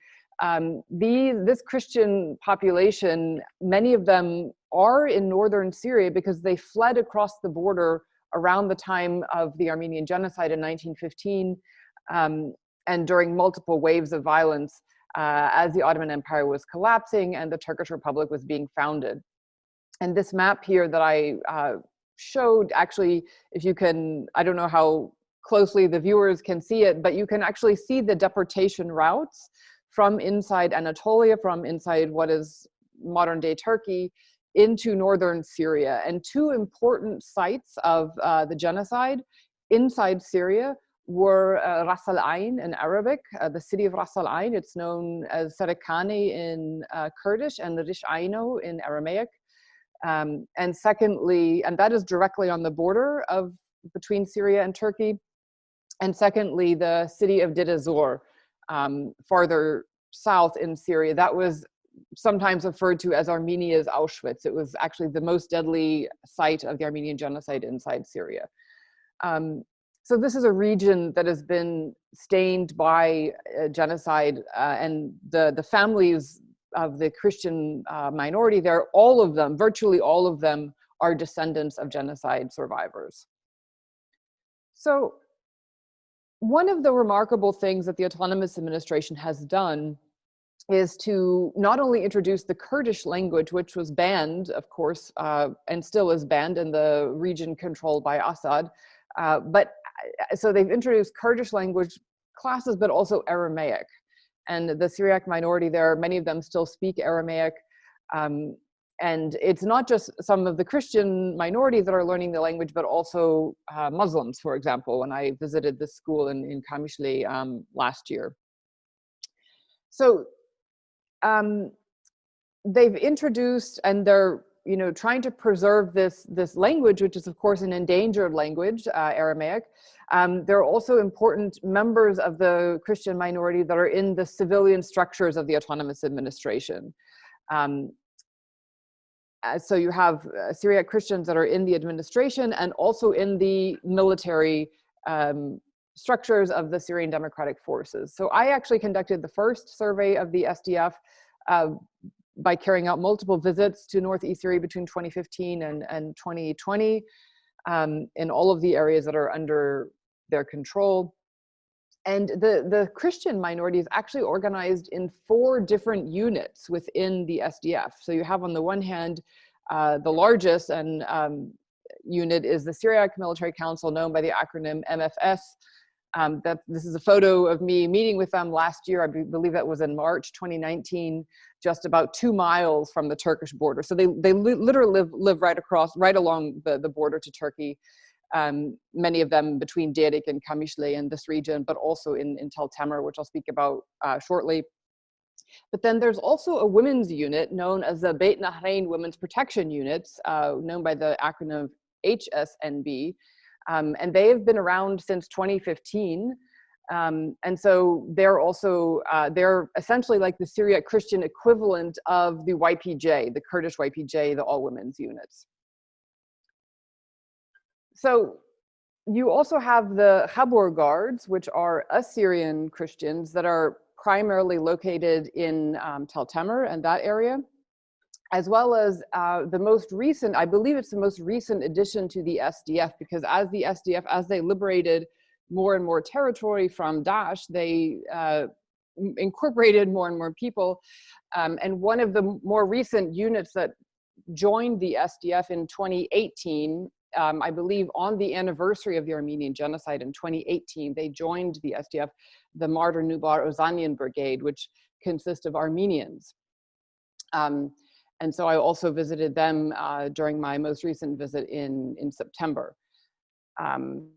this Christian population, many of them are in northern Syria because they fled across the border around the time of the Armenian genocide in 1915, and during multiple waves of violence as the Ottoman Empire was collapsing and the Turkish Republic was being founded. And this map here that I showed, actually, if you can, I don't know how closely the viewers can see it, but you can actually see the deportation routes from inside Anatolia, from inside what is modern day Turkey, into northern Syria. And two important sites of the genocide inside Syria were Ras Al Ain in Arabic, the city of Ras Al Ain. It's known as Sarakani in Kurdish and Rish Aino in Aramaic. And secondly, and that is directly on the border between Syria and Turkey. And secondly, the city of Deir ez-Zor, farther south in Syria. That was sometimes referred to as Armenia's Auschwitz. It was actually the most deadly site of the Armenian genocide inside Syria. So this is a region that has been stained by genocide, and the families of the Christian minority there, all of them, virtually all of them, are descendants of genocide survivors. So one of the remarkable things that the autonomous administration has done is to not only introduce the Kurdish language, which was banned, of course, and still is banned in the region controlled by Assad, so they've introduced Kurdish language classes, but also Aramaic. And the Syriac minority there, many of them still speak Aramaic. And it's not just some of the Christian minorities that are learning the language, but also Muslims, for example, when I visited this school in Kamishli last year. So they've introduced, and they're trying to preserve this language, which is of course an endangered language, Aramaic. There are also important members of the Christian minority that are in the civilian structures of the autonomous administration. So you have Syriac Christians that are in the administration and also in the military structures of the Syrian Democratic Forces. So I actually conducted the first survey of the SDF by carrying out multiple visits to Northeast Syria between 2015 and 2020 in all of the areas that are under their control. And the Christian minority is actually organized in 4 different units within the SDF. So you have on the one hand, the largest unit is the Syriac Military Council, known by the acronym MFS. This is a photo of me meeting with them last year. I believe that was in March 2019, just about 2 miles from the Turkish border. So they literally live right along the border to Turkey. Many of them between Derik and Kamishli in this region, but also in Tel Tamer, which I'll speak about shortly. But then there's also a women's unit known as the Beit Nahrain Women's Protection Units, known by the acronym HSNB. And they've been around since 2015. And so they're also, they're essentially like the Syriac Christian equivalent of the YPJ, the Kurdish YPJ, the all women's units. So you also have the Khabur Guards, which are Assyrian Christians that are primarily located in Tel Tamer and that area, as well as the most recent, I believe it's the most recent addition to the SDF, because as the SDF, as they liberated more and more territory from Daesh, they incorporated more and more people. And one of the more recent units that joined the SDF in 2018 I believe on the anniversary of the Armenian genocide in 2018, they joined the SDF, the Martyr Nubar Ozanian Brigade, which consists of Armenians. And so I also visited them during my most recent visit in September. And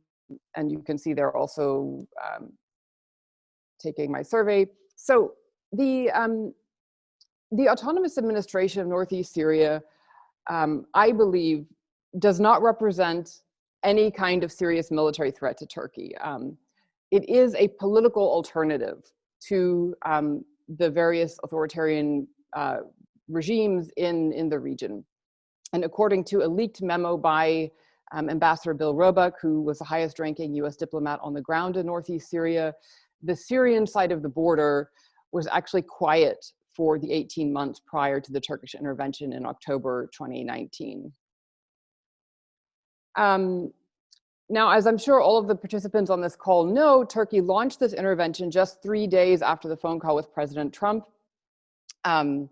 you can see they're also taking my survey. So the autonomous administration of Northeast Syria, I believe, does not represent any kind of serious military threat to Turkey. It is a political alternative to the various authoritarian regimes in the region. And according to a leaked memo by Ambassador Bill Roebuck, who was the highest ranking US diplomat on the ground in Northeast Syria, the Syrian side of the border was actually quiet for the 18 months prior to the Turkish intervention in October 2019. Now, as I'm sure all of the participants on this call know, Turkey launched this intervention just 3 days after the phone call with President Trump. And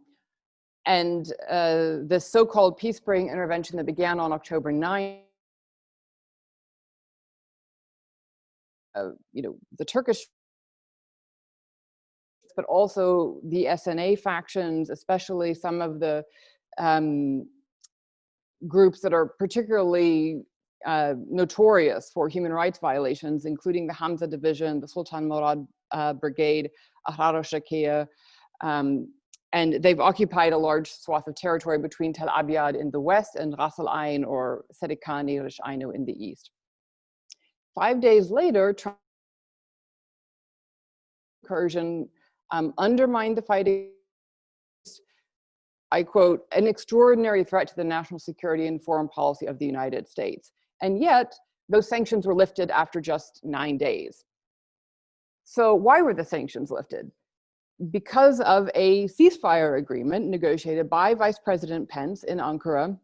this so-called peace spring intervention that began on October 9th, the Turkish, but also the SNA factions, especially some of the groups that are particularly notorious for human rights violations, including the Hamza Division, the Sultan Murad Brigade, Ahrar al-Shakia, and they've occupied a large swath of territory between Tel Abyad in the west and Ras Al Ain or Sedikani Rish Ainu in the east. 5 days later, Trump incursion undermined the fighting. I quote, an extraordinary threat to the national security and foreign policy of the United States. And yet, those sanctions were lifted after just 9 days. So why were the sanctions lifted? Because of a ceasefire agreement negotiated by Vice President Pence in Ankara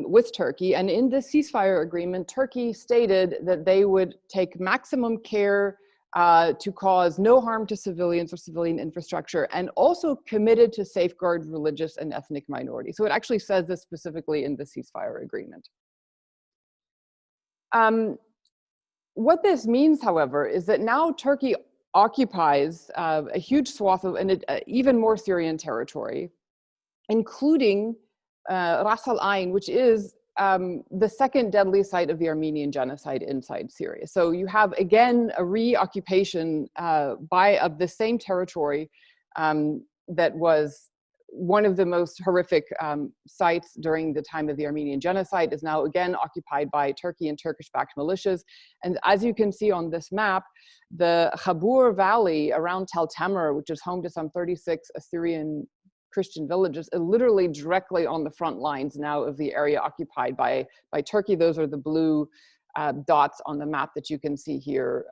with Turkey. And in this ceasefire agreement, Turkey stated that they would take maximum care to cause no harm to civilians or civilian infrastructure, and also committed to safeguard religious and ethnic minorities. So it actually says this specifically in the ceasefire agreement. What this means, however, is that now Turkey occupies a huge swath of even more Syrian territory, including Ras Al Ain, which is the second deadly site of the Armenian genocide inside Syria. So you have, again, a reoccupation of the same territory that was one of the most horrific sites during the time of the Armenian genocide, is now again occupied by Turkey and Turkish-backed militias. And as you can see on this map, the Khabur Valley around Tel Tamer, which is home to some 36 Assyrian Christian villages, is literally directly on the front lines now of the area occupied by Turkey. Those are the blue dots on the map that you can see here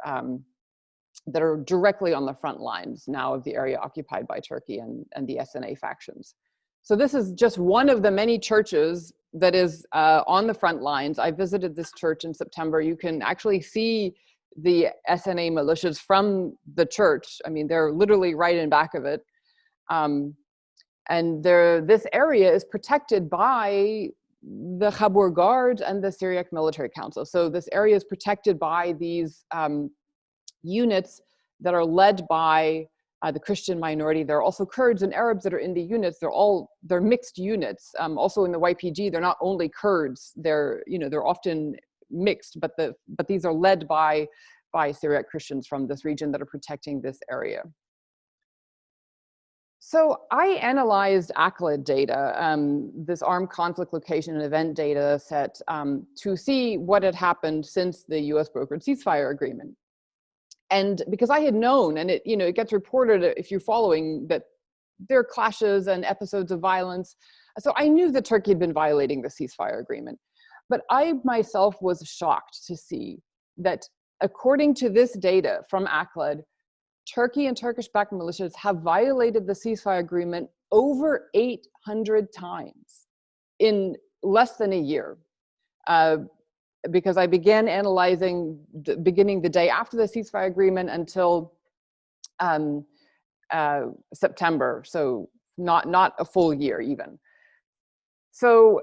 that are directly on the front lines now of the area occupied by Turkey and the SNA factions. So this is just one of the many churches that is on the front lines. I visited this church in September. You can actually see the SNA militias from the church. I mean, they're literally right in back of it. And this area is protected by the Khabur Guards and the Syriac Military Council. So this area is protected by these units that are led by the Christian minority. There are also Kurds and Arabs that are in the units. They're mixed units. Also in the YPG, they're not only Kurds. They're often mixed, but these are led by Syriac Christians from this region that are protecting this area. So I analyzed ACLED data, this armed conflict location and event data set, to see what had happened since the US brokered ceasefire agreement. And because I had known, and it gets reported if you're following, that there are clashes and episodes of violence. So I knew that Turkey had been violating the ceasefire agreement. But I myself was shocked to see that according to this data from ACLED, Turkey and Turkish-backed militias have violated the ceasefire agreement over 800 times in less than a year. Because I began analyzing beginning the day after the ceasefire agreement until September, so not a full year even. So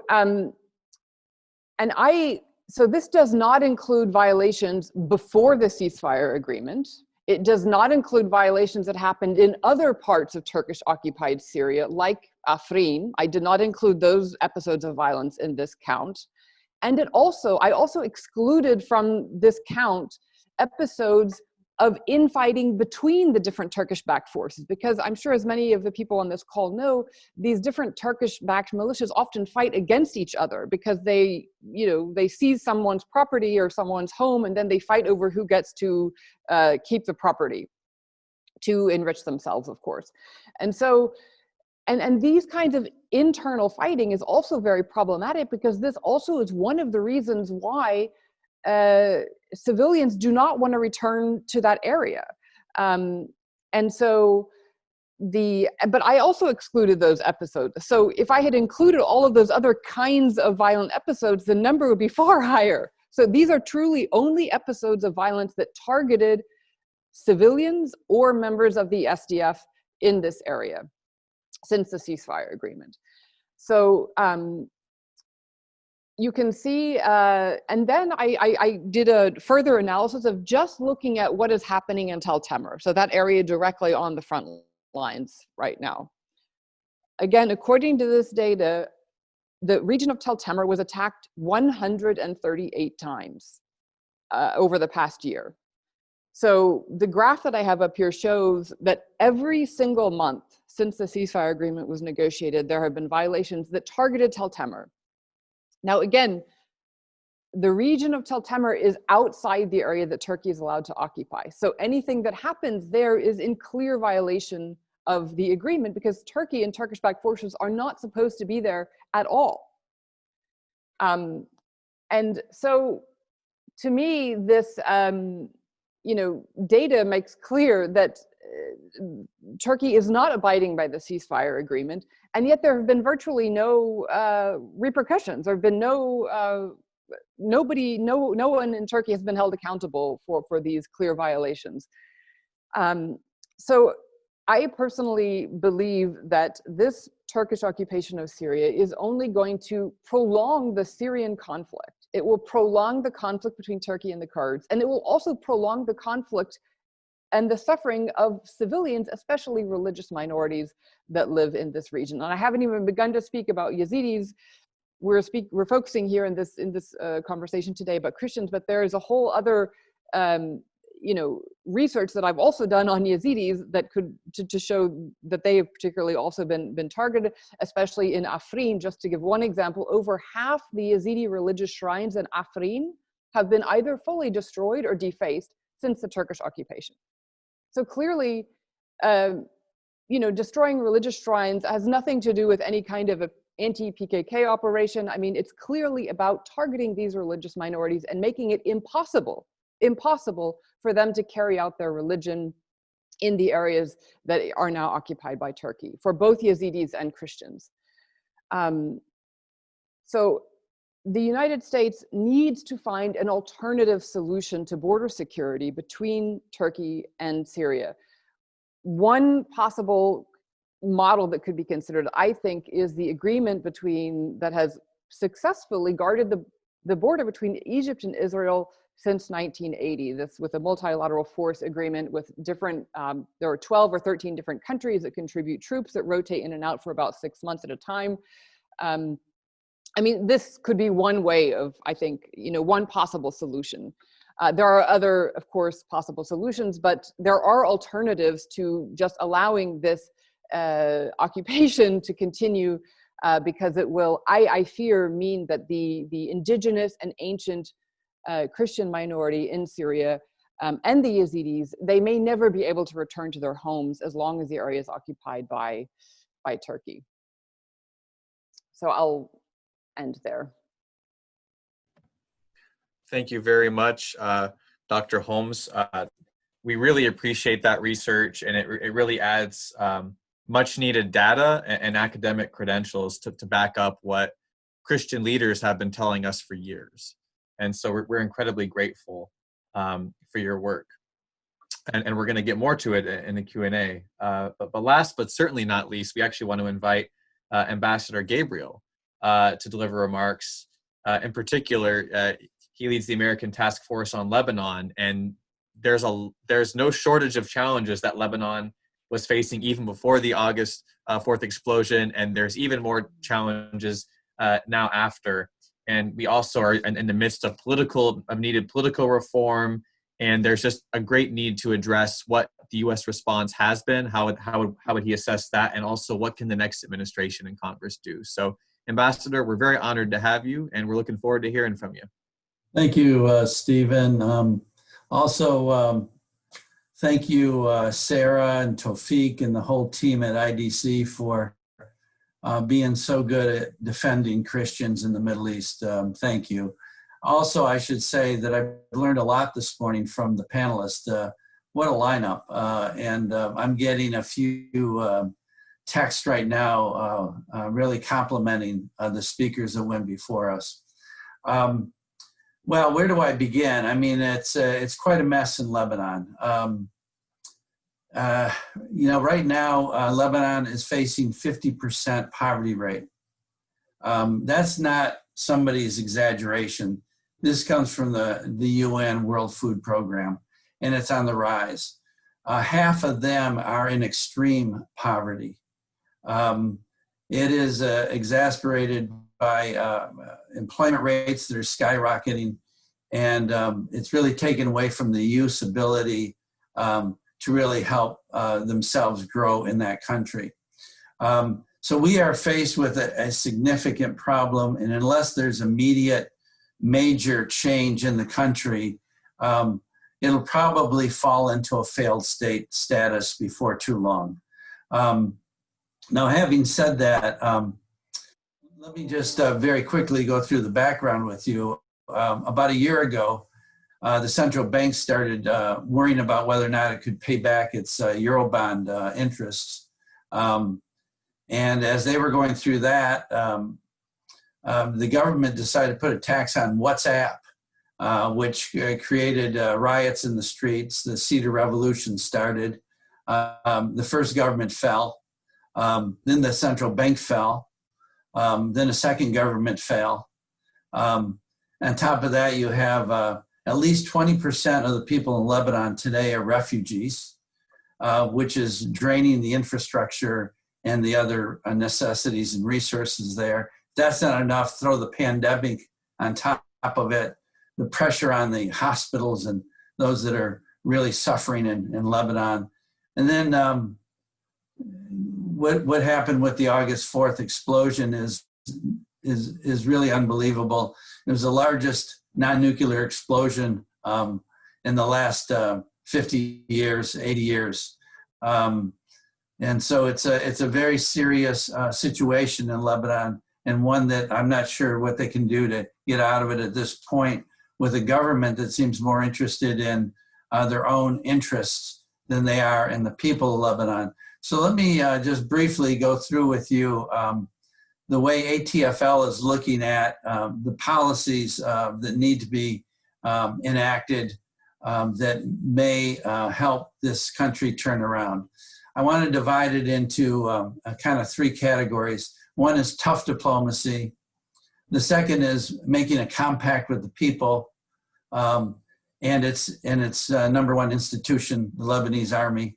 So this does not include violations before the ceasefire agreement. It does not include violations that happened in other parts of Turkish occupied Syria, like Afrin. I did not include those episodes of violence in this count. And I also excluded from this count episodes of infighting between the different Turkish-backed forces, because I'm sure, as many of the people on this call know, these different Turkish-backed militias often fight against each other because they seize someone's property or someone's home, and then they fight over who gets to keep the property to enrich themselves, of course. And so, and these kinds of internal fighting is also very problematic, because this also is one of the reasons why civilians do not want to return to that area. And so but I also excluded those episodes. So if I had included all of those other kinds of violent episodes, the number would be far higher. So these are truly only episodes of violence that targeted civilians or members of the SDF in this area since the ceasefire agreement. So you can see, and then I did a further analysis of just looking at what is happening in Tel Temer, so that area directly on the front lines right now. Again, according to this data, the region of Tel Temer was attacked 138 times over the past year. So the graph that I have up here shows that every single month since the ceasefire agreement was negotiated, there have been violations that targeted Tel Temer. Now, again, the region of Tel Temer is outside the area that Turkey is allowed to occupy. So anything that happens there is in clear violation of the agreement, because Turkey and Turkish-backed forces are not supposed to be there at all. And so, to me, this data makes clear that Turkey is not abiding by the ceasefire agreement, and yet there have been virtually no repercussions. There have been no one in Turkey has been held accountable for these clear violations. So I personally believe that this Turkish occupation of Syria is only going to prolong the Syrian conflict. It will prolong the conflict between Turkey and the Kurds, and it will also prolong the conflict and the suffering of civilians, especially religious minorities that live in this region. And I haven't even begun to speak about Yazidis. We're focusing here in this conversation today about Christians, but there is a whole other research that I've also done on Yazidis that could to show that they have particularly also been targeted, especially in Afrin. Just to give one example, over half the Yazidi religious shrines in Afrin have been either fully destroyed or defaced since the Turkish occupation. So clearly, destroying religious shrines has nothing to do with any kind of anti-PKK operation. I mean, it's clearly about targeting these religious minorities and making it impossible for them to carry out their religion in the areas that are now occupied by Turkey, for both Yazidis and Christians. So the United States needs to find an alternative solution to border security between Turkey and Syria. One possible model that could be considered, I think, is the agreement that has successfully guarded the border between Egypt and Israel since 1980. This with a multilateral force agreement with different, there are 12 or 13 different countries that contribute troops that rotate in and out for about 6 months at a time. I mean, this could be one way of, I think, one possible solution. There are other, of course, possible solutions, but there are alternatives to just allowing this occupation to continue, because it will, I fear, mean that the indigenous and ancient Christian minority in Syria and the Yazidis, they may never be able to return to their homes as long as the area is occupied by Turkey. So I'll end there. Thank you very much, Dr. Holmes. We really appreciate that research, and it really adds much needed data and academic credentials to back up what Christian leaders have been telling us for years. And so we're incredibly grateful for your work. And we're going to get more to it in the Q&A. But last but certainly not least, we actually want to invite Ambassador Gabriel to deliver remarks In particular, he leads the American Task Force on Lebanon, and there's no shortage of challenges that Lebanon was facing even before the August 4th explosion, and there's even more challenges now after. And we also are in the midst of needed political reform, and there's just a great need to address what the U.S. response has been, how would he assess that, and also what can the next administration and Congress do. So, Ambassador, we're very honored to have you, and we're looking forward to hearing from you. Thank you, Stephen. Also, thank you, Sarah and Tawfiq and the whole team at IDC for being so good at defending Christians in the Middle East. Thank you. Also, I should say that I've learned a lot this morning from the panelists. What a lineup. And I'm getting a few texts right now really complimenting the speakers that went before us. Well, where do I begin? I mean, it's quite a mess in Lebanon. Right now, Lebanon is facing 50% poverty rate. That's not somebody's exaggeration. This comes from the UN World Food Program, and it's on the rise. Half of them are in extreme poverty. It is exasperated by employment rates that are skyrocketing, and it's really taken away from the youth's ability to really help themselves grow in that country. So we are faced with a significant problem, and unless there's immediate major change in the country, it'll probably fall into a failed state status before too long. Now, having said that, let me just very quickly go through the background with you. About a year ago, the central bank started worrying about whether or not it could pay back its Eurobond interests. And as they were going through that, the government decided to put a tax on WhatsApp, which created riots in the streets. The Cedar Revolution started. The first government fell. Then the central bank fell. Then a second government fell. On top of that, you have at least 20% of the people in Lebanon today are refugees, which is draining the infrastructure and the other necessities and resources there. If that's not enough, throw the pandemic on top of it, the pressure on the hospitals and those that are really suffering in Lebanon. And then what happened with the August 4th explosion is really unbelievable. It was the largest non-nuclear explosion in the last 50 years, 80 years. And so it's a very serious situation in Lebanon, and one that I'm not sure what they can do to get out of it at this point, with a government that seems more interested in their own interests than they are in the people of Lebanon. So let me just briefly go through with you the way ATFL is looking at the policies that need to be enacted that may help this country turn around. I want to divide it into kind of three categories. One is tough diplomacy. The second is making a compact with the people and its number one institution, the Lebanese army.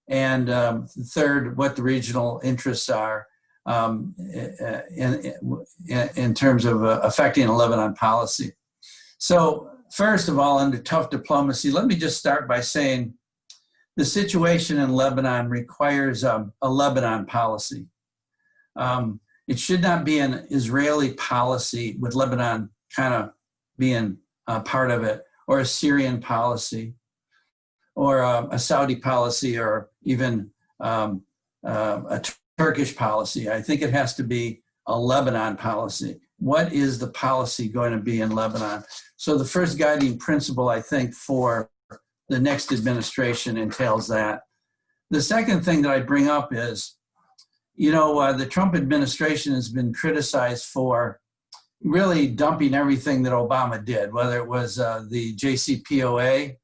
And third, what the regional interests are in terms of affecting a Lebanon policy. So first of all, under tough diplomacy, let me just start by saying the situation in Lebanon requires a Lebanon policy. It should not be an Israeli policy with Lebanon kind of being part of it, or a Syrian policy, or a Saudi policy, or even a Turkish policy. I think it has to be a Lebanon policy. What is the policy going to be in Lebanon? So the first guiding principle, I think, for the next administration entails that. The second thing that I bring up is, the Trump administration has been criticized for really dumping everything that Obama did, whether it was the JCPOA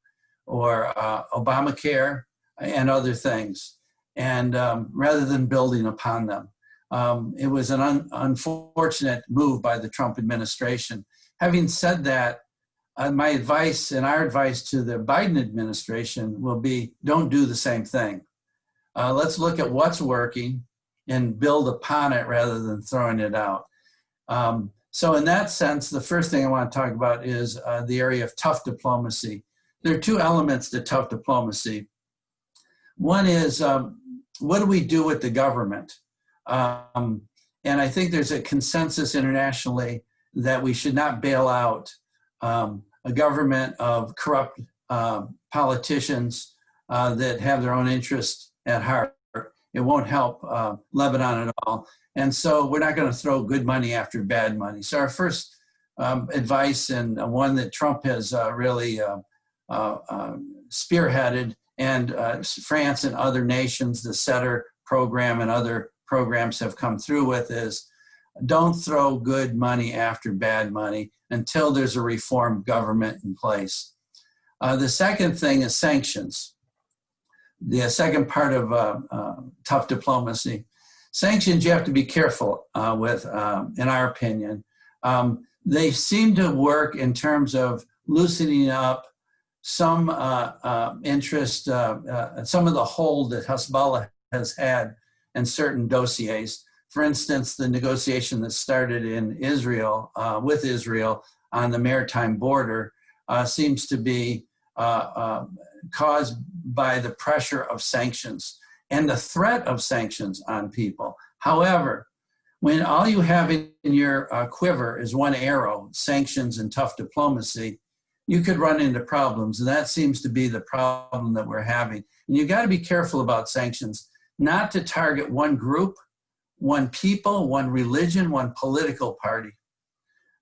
or Obamacare and other things, and rather than building upon them. It was an unfortunate move by the Trump administration. Having said that, my advice and our advice to the Biden administration will be, don't do the same thing. Let's look at what's working and build upon it rather than throwing it out. So in that sense, the first thing I want to talk about is the area of tough diplomacy. There are two elements to tough diplomacy. One is, what do we do with the government? And I think there's a consensus internationally that we should not bail out a government of corrupt politicians that have their own interests at heart. It won't help Lebanon at all. And so we're not going to throw good money after bad money. So our first advice, and one that Trump has really spearheaded, and France and other nations, the Setter program and other programs have come through with, is don't throw good money after bad money until there's a reformed government in place. The second thing is sanctions. The second part of tough diplomacy. Sanctions you have to be careful with, in our opinion. They seem to work in terms of loosening up some interest, some of the hold that Hezbollah has had in certain dossiers. For instance, the negotiation that started in Israel, with Israel on the maritime border seems to be caused by the pressure of sanctions and the threat of sanctions on people. However, when all you have in your quiver is one arrow, sanctions and tough diplomacy, you could run into problems. And that seems to be the problem that we're having. And you got to be careful about sanctions, not to target one group, one people, one religion, one political party.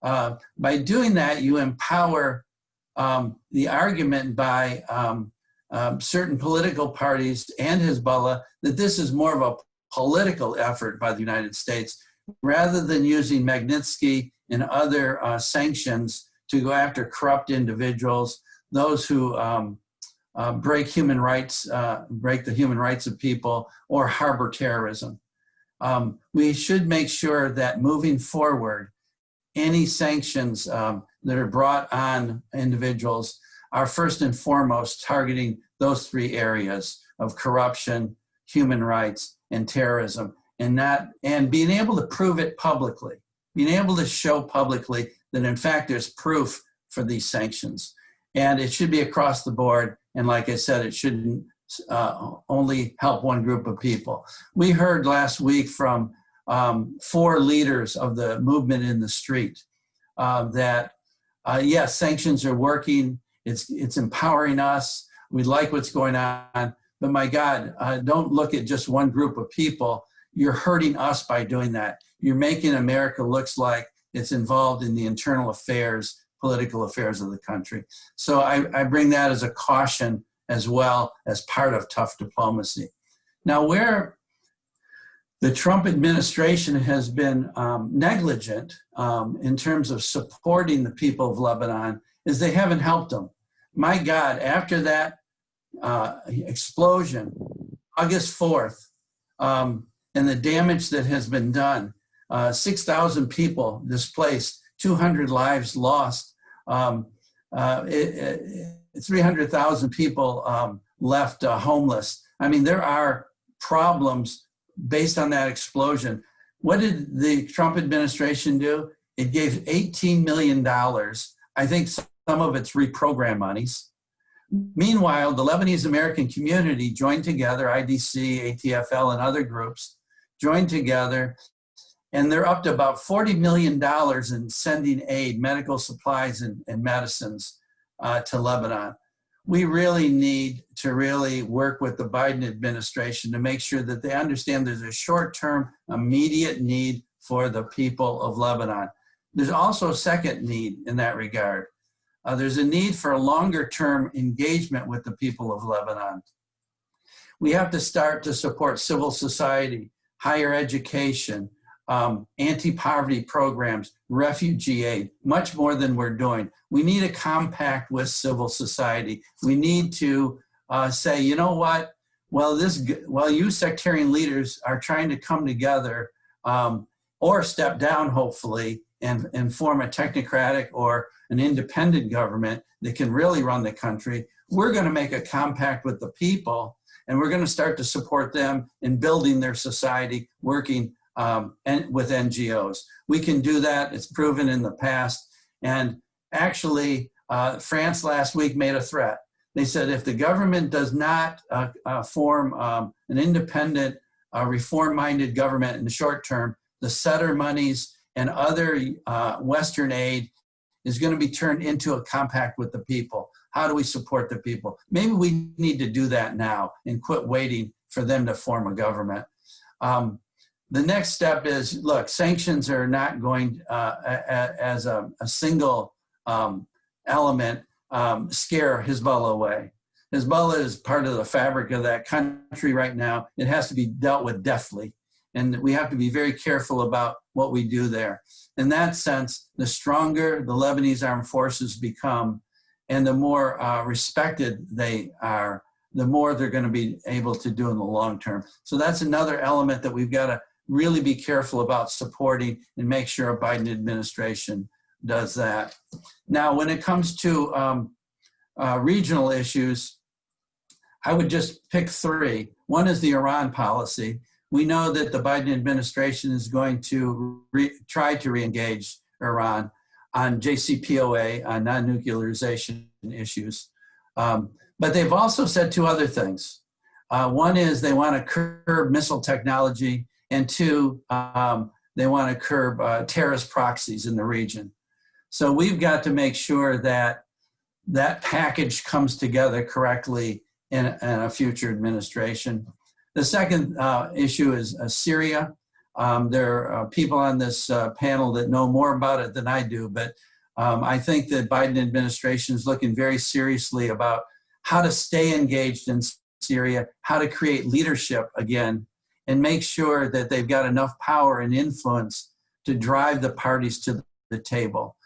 By doing that, you empower the argument by certain political parties and Hezbollah that this is more of a political effort by the United States, rather than using Magnitsky and other sanctions to go after corrupt individuals, those who break human rights, break the human rights of people, or harbor terrorism. We should make sure that moving forward, any sanctions that are brought on individuals are first and foremost targeting those three areas of corruption, human rights, and terrorism, and being able to prove it publicly, being able to show publicly that in fact there's proof for these sanctions. And it should be across the board. And like I said, it shouldn't only help one group of people. We heard last week from 4 leaders of the movement in the street that yes, sanctions are working. It's empowering us. We like what's going on. But my God, don't look at just one group of people. You're hurting us by doing that. You're making America looks like it's involved in the internal affairs, political affairs of the country. So I bring that as a caution as well as part of tough diplomacy. Now, where the Trump administration has been negligent in terms of supporting the people of Lebanon is they haven't helped them. My God, after that explosion, August 4th, and the damage that has been done, 6,000 people displaced, 200 lives lost, 300,000 people left homeless. I mean, there are problems based on that explosion. What did the Trump administration do? It gave $18 million. I think some of it's reprogram monies. Meanwhile, the Lebanese American community joined together, IDC, ATFL, and other groups joined together, and they're up to about $40 million in sending aid, medical supplies, and medicines to Lebanon. We really need to really work with the Biden administration to make sure that they understand there's a short-term, immediate need for the people of Lebanon. There's also a second need in that regard. There's a need for a longer-term engagement with the people of Lebanon. We have to start to support civil society, higher education, anti-poverty programs, refugee aid, much more than we're doing. We need a compact with civil society. We need to say, you know what, while you sectarian leaders are trying to come together or step down, hopefully, and form a technocratic or an independent government that can really run the country. We're going to make a compact with the people, and we're going to start to support them in building their society, working with NGOs. We can do that. It's proven in the past. And actually, France last week made a threat. They said if the government does not form an independent, reform-minded government in the short term, the Sutter monies and other Western aid is going to be turned into a compact with the people. How do we support the people? Maybe we need to do that now and quit waiting for them to form a government. The next step is, look, sanctions are not going as a single element scare Hezbollah away. Hezbollah is part of the fabric of that country right now. It has to be dealt with deftly. And we have to be very careful about what we do there. In that sense, the stronger the Lebanese armed forces become and the more respected they are, the more they're going to be able to do in the long term. So that's another element that we've got to really be careful about supporting and make sure a Biden administration does that. Now, when it comes to regional issues, I would just pick three. One is the Iran policy. We know that the Biden administration is going to try to re-engage Iran on JCPOA, on non-nuclearization issues. But they've also said two other things. One is they want to curb missile technology, and two, they want to curb terrorist proxies in the region. So we've got to make sure that that package comes together correctly in a future administration. The second issue is Syria. There are people on this panel that know more about it than I do, but I think the Biden administration is looking very seriously about how to stay engaged in Syria, how to create leadership again, and make sure that they've got enough power and influence to drive the parties to the table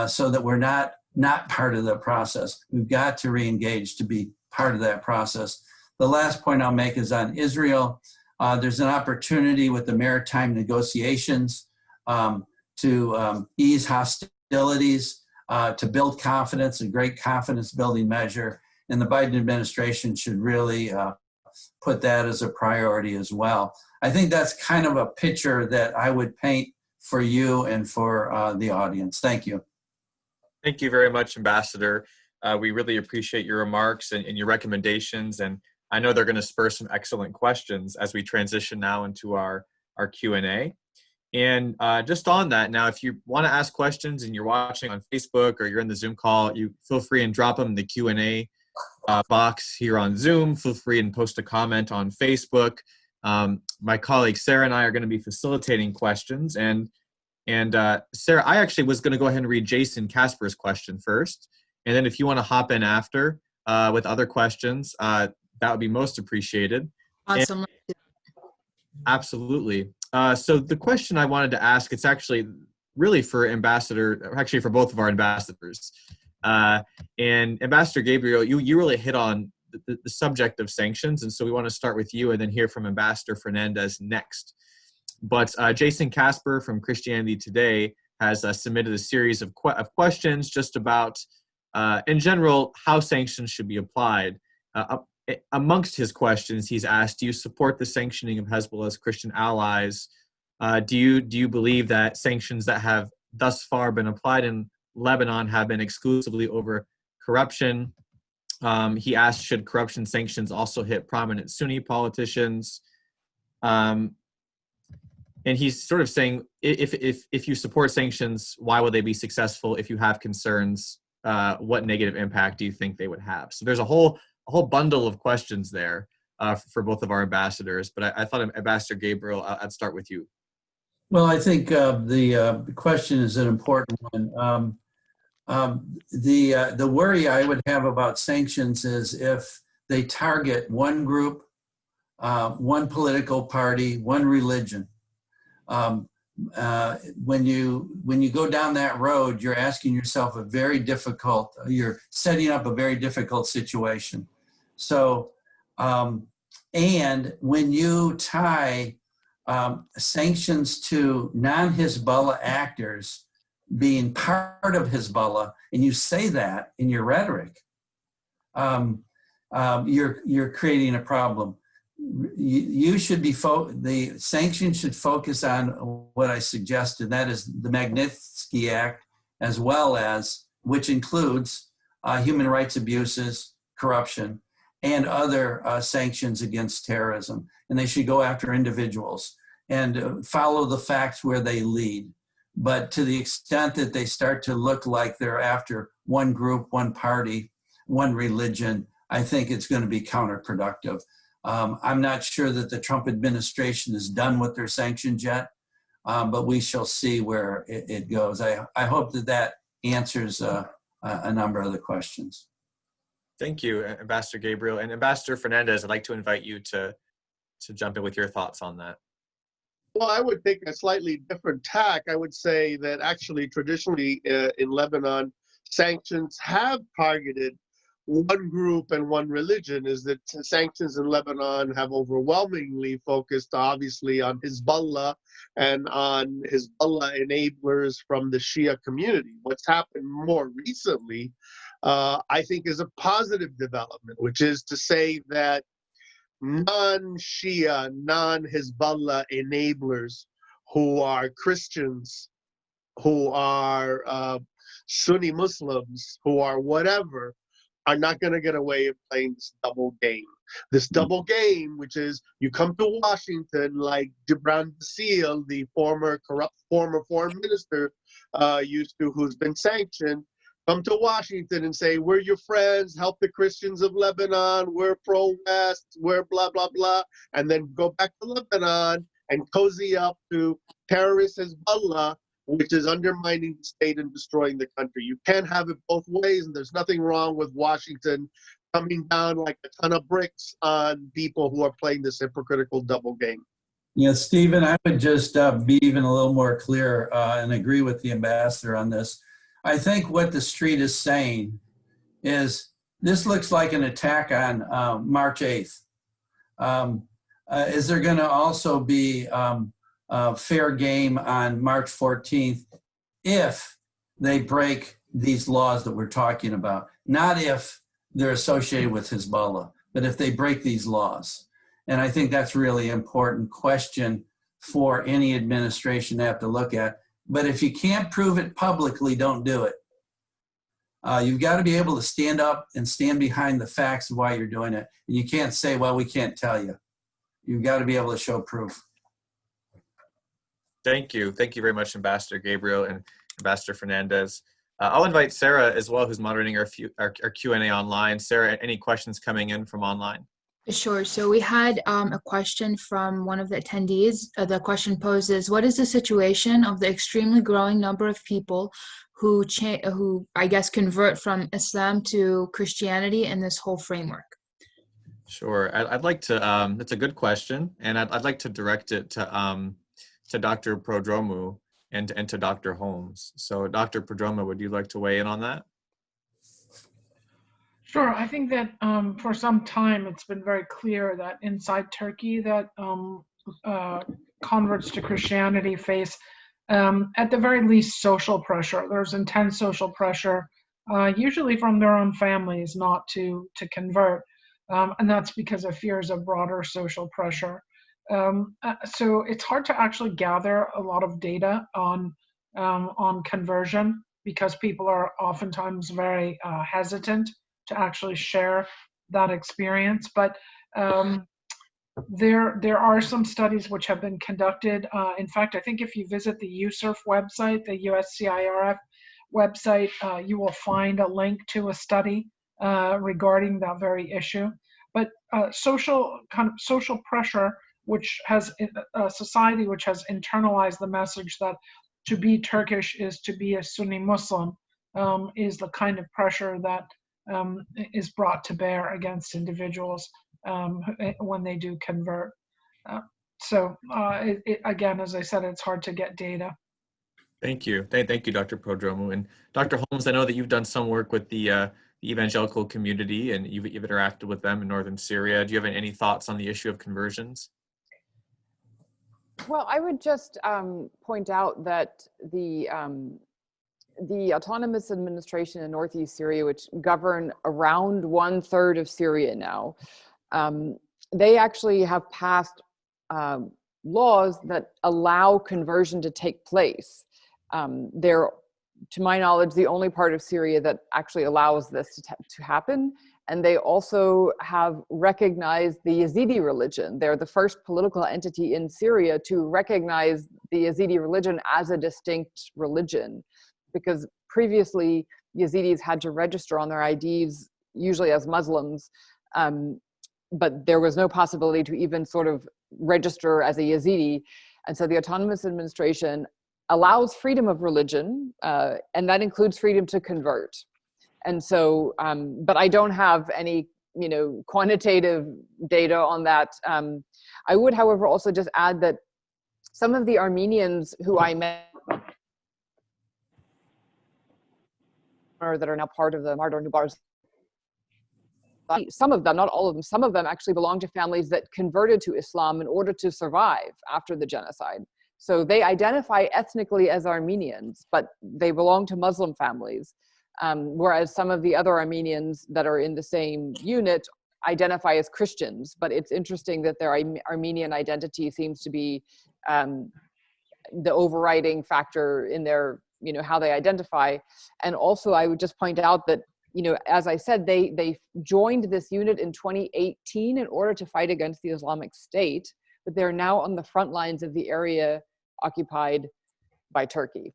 so that we're not part of the process. We've got to re-engage to be part of that process. The last point I'll make is on Israel. There's an opportunity with the maritime negotiations to ease hostilities, to build confidence, a great confidence building measure. And the Biden administration should really put that as a priority as well. I think that's kind of a picture that I would paint for you and for the audience. Thank you. Thank you very much, Ambassador. We really appreciate your remarks and your recommendations, and I know they're going to spur some excellent questions as we transition now into our Q&A. And just on that, now, if you want to ask questions and you're watching on Facebook or you're in the Zoom call, you feel free and drop them in the Q&A box here on Zoom. Feel free and post a comment on Facebook. My colleague Sarah and I are going to be facilitating questions. And Sarah, I actually was going to go ahead and read Jason Casper's question first. And then if you want to hop in after with other questions, that would be most appreciated. Awesome. Absolutely. So the question I wanted to ask, it's actually really for actually for both of our ambassadors. And Ambassador Gabriel, you really hit on the subject of sanctions. And so we want to start with you and then hear from Ambassador Fernandez next. But Jason Casper from Christianity Today has submitted a series of questions just about, in general, how sanctions should be applied. Amongst his questions, he's asked, do you support the sanctioning of Hezbollah's Christian allies? Do you believe that sanctions that have thus far been applied in Lebanon have been exclusively over corruption? He asked, should corruption sanctions also hit prominent Sunni politicians? And he's sort of saying, if you support sanctions, why would they be successful? If you have concerns, what negative impact do you think they would have? So there's a whole bundle of questions there for both of our ambassadors. But I thought, Ambassador Gabriel, I'd start with you. Well, I think the question is an important one. The worry I would have about sanctions is if they target one group, one political party, one religion. When you go down that road, you're asking yourself you're setting up a very difficult situation. So, and when you tie sanctions to non-Hezbollah actors being part of Hezbollah, and you say that in your rhetoric, you're creating a problem. You should be, the sanctions should focus on what I suggested, that is the Magnitsky Act, as well as, which includes human rights abuses, corruption, and other sanctions against terrorism. And they should go after individuals and follow the facts where they lead. But to the extent that they start to look like they're after one group, one party, one religion, I think it's going to be counterproductive. I'm not sure that the Trump administration is done with their sanctions yet, but we shall see where it goes. I hope that answers a number of the questions. Thank you, Ambassador Gabriel. And Ambassador Fernandez, I'd like to invite you to jump in with your thoughts on that. Well, I would take a slightly different tack. I would say that actually, traditionally in Lebanon, sanctions have targeted one group and one religion. Is that sanctions in Lebanon have overwhelmingly focused, obviously, on Hezbollah and on Hezbollah enablers from the Shia community. What's happened more recently, I think, is a positive development, which is to say that non-Shia, non-Hezbollah enablers who are Christians, who are Sunni Muslims, who are whatever, are not going to get away with playing this double game. This double game, which is you come to Washington like Gibran Bassil, the former corrupt former foreign minister, who's been sanctioned, come to Washington and say, we're your friends, help the Christians of Lebanon, we're pro-West, we're blah, blah, blah, and then go back to Lebanon and cozy up to terrorist Hezbollah, which is undermining the state and destroying the country. You can't have it both ways, and there's nothing wrong with Washington coming down like a ton of bricks on people who are playing this hypocritical double game. Yeah, Stephen, I would just be even a little more clear and agree with the ambassador on this. I think what the street is saying is this looks like an attack on March 8th. Is there going to also be fair game on March 14th if they break these laws that we're talking about? Not if they're associated with Hezbollah, but if they break these laws. And I think that's really important question for any administration to have to look at. But if you can't prove it publicly, don't do it. You've got to be able to stand up and stand behind the facts of why you're doing it. And you can't say, well, we can't tell you. You've got to be able to show proof. Thank you. Thank you very much, Ambassador Gabriel and Ambassador Fernandez. I'll invite Sarah as well, who's moderating our Q&A online. Sarah, any questions coming in from online? Sure. So we had a question from one of the attendees. The question poses, what is the situation of the extremely growing number of people who I guess convert from Islam to Christianity in this whole framework? Sure. I'd like to, that's a good question. And I'd like to direct it to Dr. Prodromou and to Dr. Holmes. So Dr. Prodromou, would you like to weigh in on that? Sure. I think that for some time it's been very clear that inside Turkey that converts to Christianity face, at the very least, social pressure. There's intense social pressure, usually from their own families, not to convert, and that's because of fears of broader social pressure. So it's hard to actually gather a lot of data on conversion because people are oftentimes very hesitant to actually share that experience. But there are some studies which have been conducted. In fact, I think if you visit the USCIRF website, the USCIRF website, you will find a link to a study regarding that very issue. But social pressure, which has a society which has internalized the message that to be Turkish is to be a Sunni Muslim, is the kind of pressure that is brought to bear against individuals when they do convert. Again, as I said, it's hard to get data. Thank you. Thank you, Dr. Prodromou. And Dr. Holmes, I know that you've done some work with the evangelical community and you've interacted with them in northern Syria. Do you have any thoughts on the issue of conversions? Well, I would just point out that the autonomous administration in northeast Syria, which govern around 1/3 of Syria now, they actually have passed laws that allow conversion to take place. They're, to my knowledge, the only part of Syria that actually allows this to happen. And they also have recognized the Yazidi religion. They're the first political entity in Syria to recognize the Yazidi religion as a distinct religion, because previously Yazidis had to register on their IDs, usually as Muslims, but there was no possibility to even sort of register as a Yazidi. And so the autonomous administration allows freedom of religion, and that includes freedom to convert. And so, but I don't have any, quantitative data on that. I would, however, also just add that some of the Armenians who I met that are now part of the Mardar Nubars, some of them, not all of them, some of them actually belong to families that converted to Islam in order to survive after the genocide. So they identify ethnically as Armenians, but they belong to Muslim families. Whereas some of the other Armenians that are in the same unit identify as Christians, but it's interesting that their Armenian identity seems to be the overriding factor in their, how they identify. And also I would just point out that, as I said, they joined this unit in 2018 in order to fight against the Islamic State, but they're now on the front lines of the area occupied by Turkey.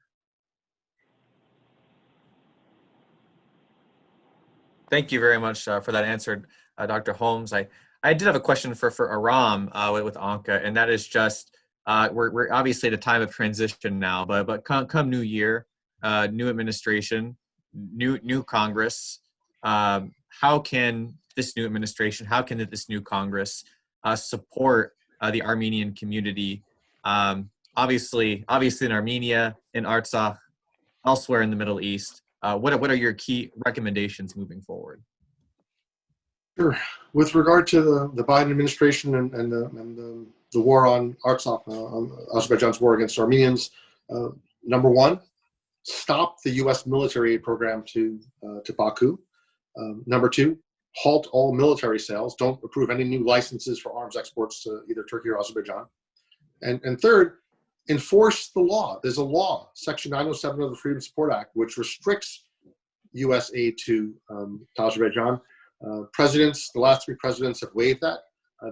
Thank you very much for that answer, Dr. Holmes. I did have a question for Aram with Anka, and that is just, we're obviously at a time of transition now, but come New Year, new administration, new Congress, how can this new administration, how can this new Congress support the Armenian community, obviously in Armenia, in Artsakh, elsewhere in the Middle East? What are your key recommendations moving forward? Sure. With regard to the Biden administration and the war on Artsakh, Azerbaijan's war against Armenians, number one, stop the U.S. military aid program to Baku. Number two, halt all military sales. Don't approve any new licenses for arms exports to either Turkey or Azerbaijan. And third, enforce the law. There's a law, Section 907 of the Freedom Support Act, which restricts U.S. aid to Azerbaijan. The last three presidents have waived that.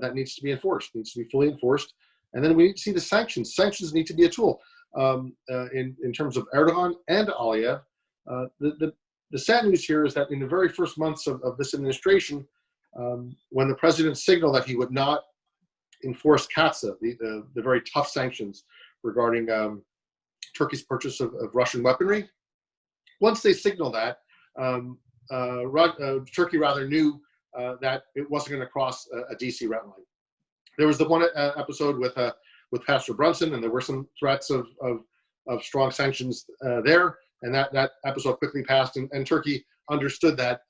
That needs to be enforced, needs to be fully enforced. And then we need to see the sanctions. Sanctions need to be a tool. In terms of Erdogan and Aliyev, the sad news here is that in the very first months of this administration, when the president signaled that he would not enforce CATSA, the very tough sanctions regarding Turkey's purchase of Russian weaponry. Once they signaled that, Turkey rather knew that it wasn't going to cross a DC red line. There was the one episode with Pastor Brunson, and there were some threats of strong sanctions there, and that episode quickly passed, and Turkey understood that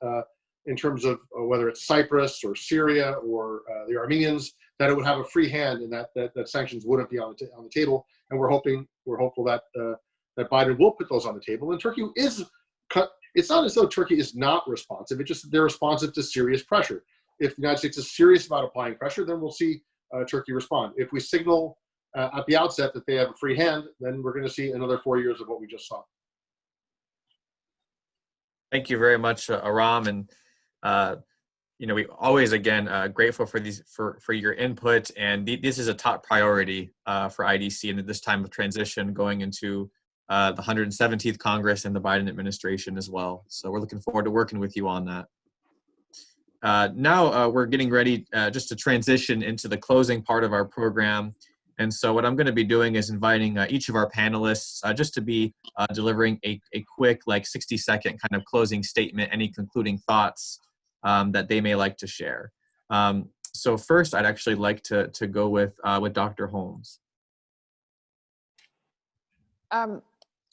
in terms of whether it's Cyprus or Syria or the Armenians, that it would have a free hand and that sanctions wouldn't be on the table. And we're hopeful that that Biden will put those on the table. And Turkey is, it's not as though Turkey is not responsive. It's just they're responsive to serious pressure. If the United States is serious about applying pressure, then we'll see Turkey respond. If we signal at the outset that they have a free hand, then we're going to see another 4 years of what we just saw. Thank you very much, Aram, and we always again grateful for your input, and this is a top priority for IDC and at this time of transition going into the 117th Congress and the Biden administration as well. So we're looking forward to working with you on that. Now we're getting ready just to transition into the closing part of our program. And so what I'm going to be doing is inviting each of our panelists just to be delivering a quick, 60-second kind of closing statement, any concluding thoughts that they may like to share. So first, I'd actually like to go with Dr. Holmes.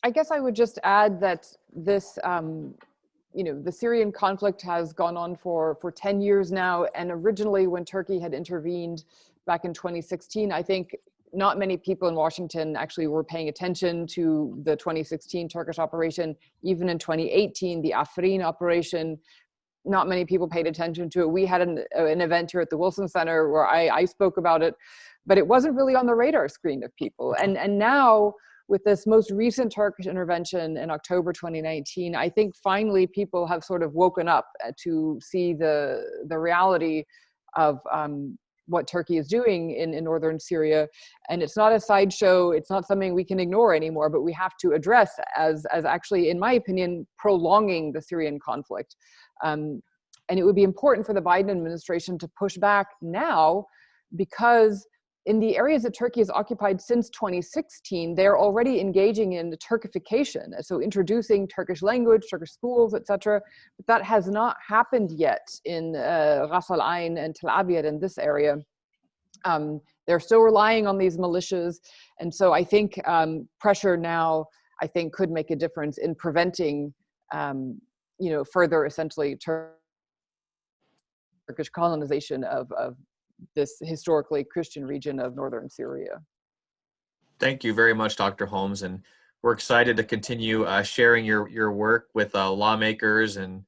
I guess I would just add that this, the Syrian conflict has gone on for 10 years now. And originally when Turkey had intervened back in 2016, I think not many people in Washington actually were paying attention to the 2016 Turkish operation. Even in 2018, the Afrin operation, not many people paid attention to it. We had an event here at the Wilson Center where I spoke about it, but it wasn't really on the radar screen of people. And now, with this most recent Turkish intervention in October 2019, I think finally people have sort of woken up to see the reality of what Turkey is doing in northern Syria. And it's not a sideshow, it's not something we can ignore anymore, but we have to address as actually, in my opinion, prolonging the Syrian conflict. And it would be important for the Biden administration to push back now, because in the areas that Turkey has occupied since 2016, they're already engaging in Turkification, so introducing Turkish language, Turkish schools, etc. But that has not happened yet in Ras Al Ain and Tel Abyad in this area. They're still relying on these militias, and so I think pressure now, I think, could make a difference in preventing, further essentially Turkish colonization of this historically Christian region of northern Syria. Thank you very much, Dr. Holmes, and we're excited to continue sharing your work with lawmakers and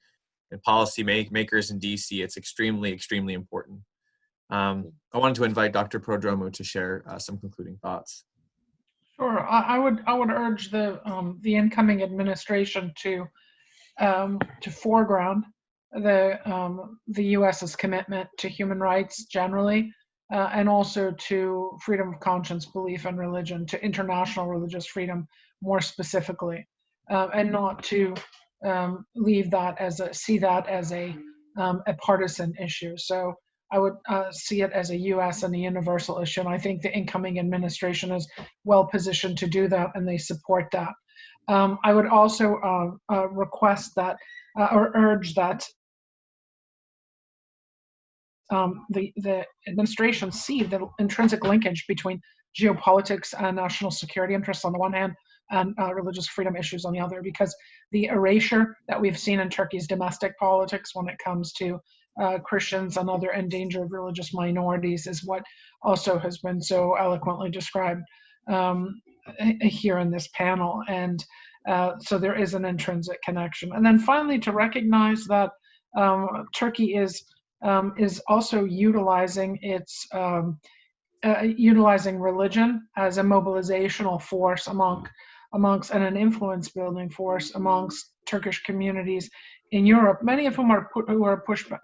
policy makers in DC. It's extremely, extremely important. I wanted to invite Dr. Prodromou to share some concluding thoughts. Sure, I would urge the incoming administration to foreground the U.S.'s commitment to human rights generally, and also to freedom of conscience, belief, and religion, to international religious freedom more specifically, and not to see that as a partisan issue. So I would see it as a U.S. and a universal issue, and I think the incoming administration is well positioned to do that, and they support that. I would also request that or urge that the administration see the intrinsic linkage between geopolitics and national security interests on the one hand, and religious freedom issues on the other, because the erasure that we've seen in Turkey's domestic politics when it comes to Christians and other endangered religious minorities is what also has been so eloquently described here in this panel. And so there is an intrinsic connection. And then finally, to recognize that Turkey is also utilizing religion as a mobilizational force amongst and an influence building force amongst Turkish communities in Europe, many of whom are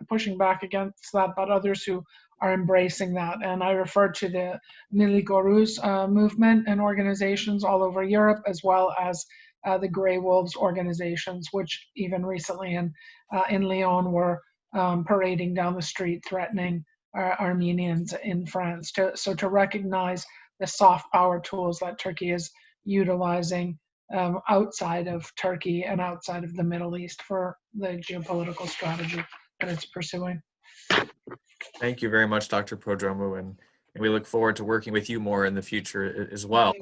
pushing back against that, but others who are embracing that. And I refer to the Milli Görüş movement and organizations all over Europe, as well as the Grey Wolves organizations, which even recently in Lyon were parading down the street threatening Armenians in France. To recognize the soft power tools that Turkey is utilizing outside of Turkey and outside of the Middle East for the geopolitical strategy that it's pursuing. Thank you very much, Dr. Prodromou, and we look forward to working with you more in the future as well,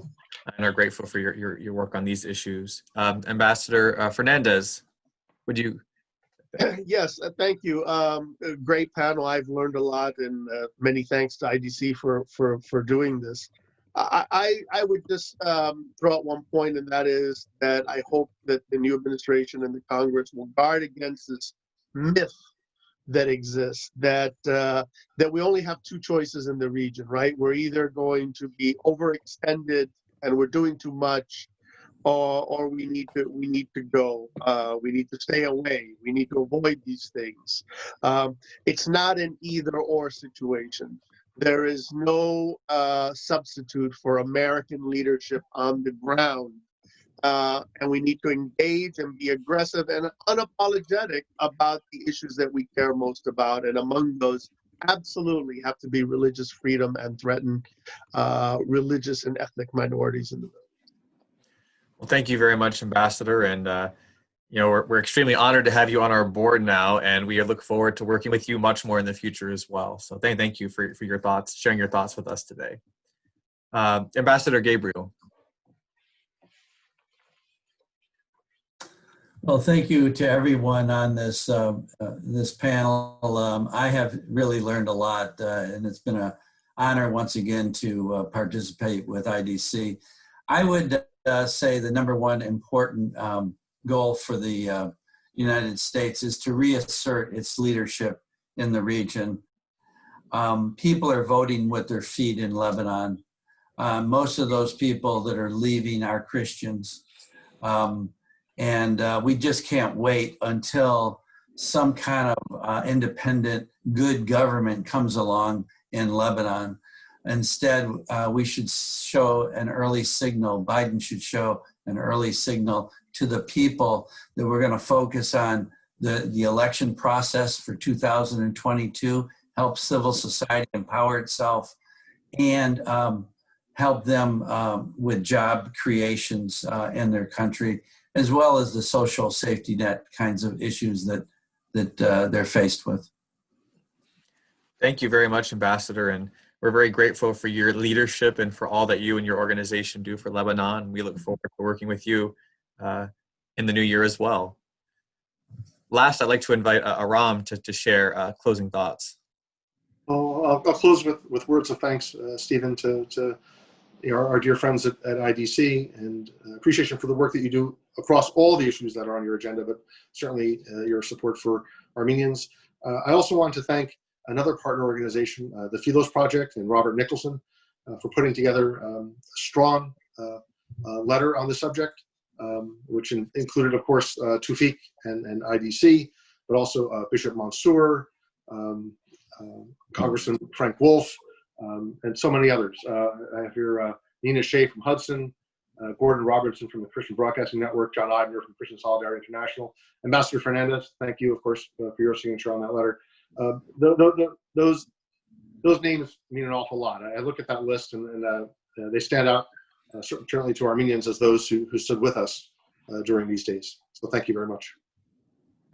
and are grateful for your work on these issues. Ambassador Fernandez, would you? Yes, thank you. Great panel. I've learned a lot, and many thanks to IDC for doing this. I would just throw out one point, and that is that I hope that the new administration and the Congress will guard against this myth that exists, that we only have two choices in the region, right? We're either going to be overextended and we're doing too much, or we need to go. We need to stay away. We need to avoid these things. It's not an either-or situation. There is no substitute for American leadership on the ground. And we need to engage and be aggressive and unapologetic about the issues that we care most about. And among those, absolutely have to be religious freedom and threaten religious and ethnic minorities in the world. Well, thank you very much, Ambassador. And we're extremely honored to have you on our board now, and we look forward to working with you much more in the future as well. So thank you for your thoughts, sharing your thoughts with us today. Ambassador Gabriel. Well, thank you to everyone on this this panel. I have really learned a lot, and it's been honor once again to participate with IDC. I would say the number one important goal for the United States is to reassert its leadership in the region. People are voting with their feet in Lebanon. Most of those people that are leaving are Christians. And we just can't wait until some kind of independent, good government comes along in Lebanon. Instead, we should show an early signal. Biden should show an early signal to the people that we're going to focus on the election process for 2022, help civil society empower itself, and help them with job creations in their country, as well as the social safety net kinds of issues that they're faced with. Thank you very much, Ambassador, and we're very grateful for your leadership and for all that you and your organization do for Lebanon. We look forward to working with you in the new year as well. Last, I'd like to invite Aram to share closing thoughts. Well, I'll close with words of thanks, Stephen, to our dear friends at IDC, and appreciation for the work that you do across all the issues that are on your agenda, but certainly your support for Armenians. I also want to thank another partner organization, the Philos Project, and Robert Nicholson for putting together a strong letter on the subject, which included, of course, Tufik and IDC, but also Bishop Mansour, Congressman Frank Wolf, and so many others. I have here Nina Shea from Hudson, Gordon Robertson from the Christian Broadcasting Network, John Eidner from Christian Solidarity International, Ambassador Fernandez, thank you, of course, for your signature on that letter. Those names mean an awful lot. I look at that list and they stand out, certainly to Armenians, as those who stood with us during these days. So thank you very much.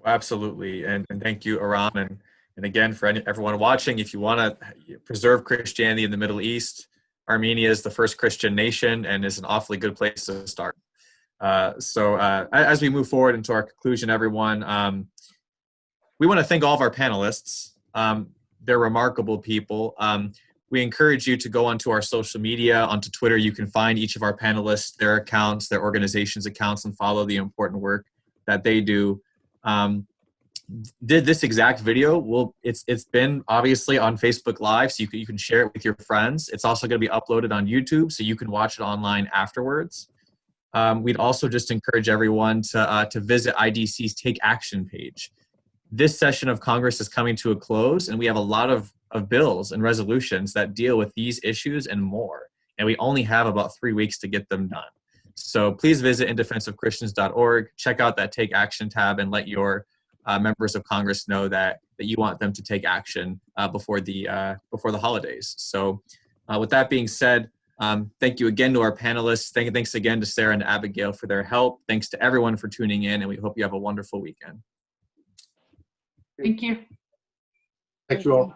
Absolutely, and thank you, Aram, and again, for everyone watching, if you want to preserve Christianity in the Middle East, Armenia is the first Christian nation and is an awfully good place to start. So as we move forward into our conclusion, everyone, we want to thank all of our panelists. They're remarkable people. We encourage you to go onto our social media, onto Twitter. You can find each of our panelists, their accounts, their organization's accounts, and follow the important work that they do. Did this exact video, it's been obviously on Facebook Live, so you can share it with your friends. It's also going to be uploaded on YouTube, so you can watch it online afterwards. We'd also just encourage everyone to visit IDC's Take Action page. This session of Congress is coming to a close, and we have a lot of bills and resolutions that deal with these issues and more, and we only have about 3 weeks to get them done. So please visit indefenseofchristians.org, check out that Take Action tab, and let your members of Congress know that you want them to take action before the holidays. So with that being said, thank you again to our panelists. Thanks again to Sarah and Abigail for their help. Thanks to everyone for tuning in, and we hope you have a wonderful weekend. Thank you. Thank you all.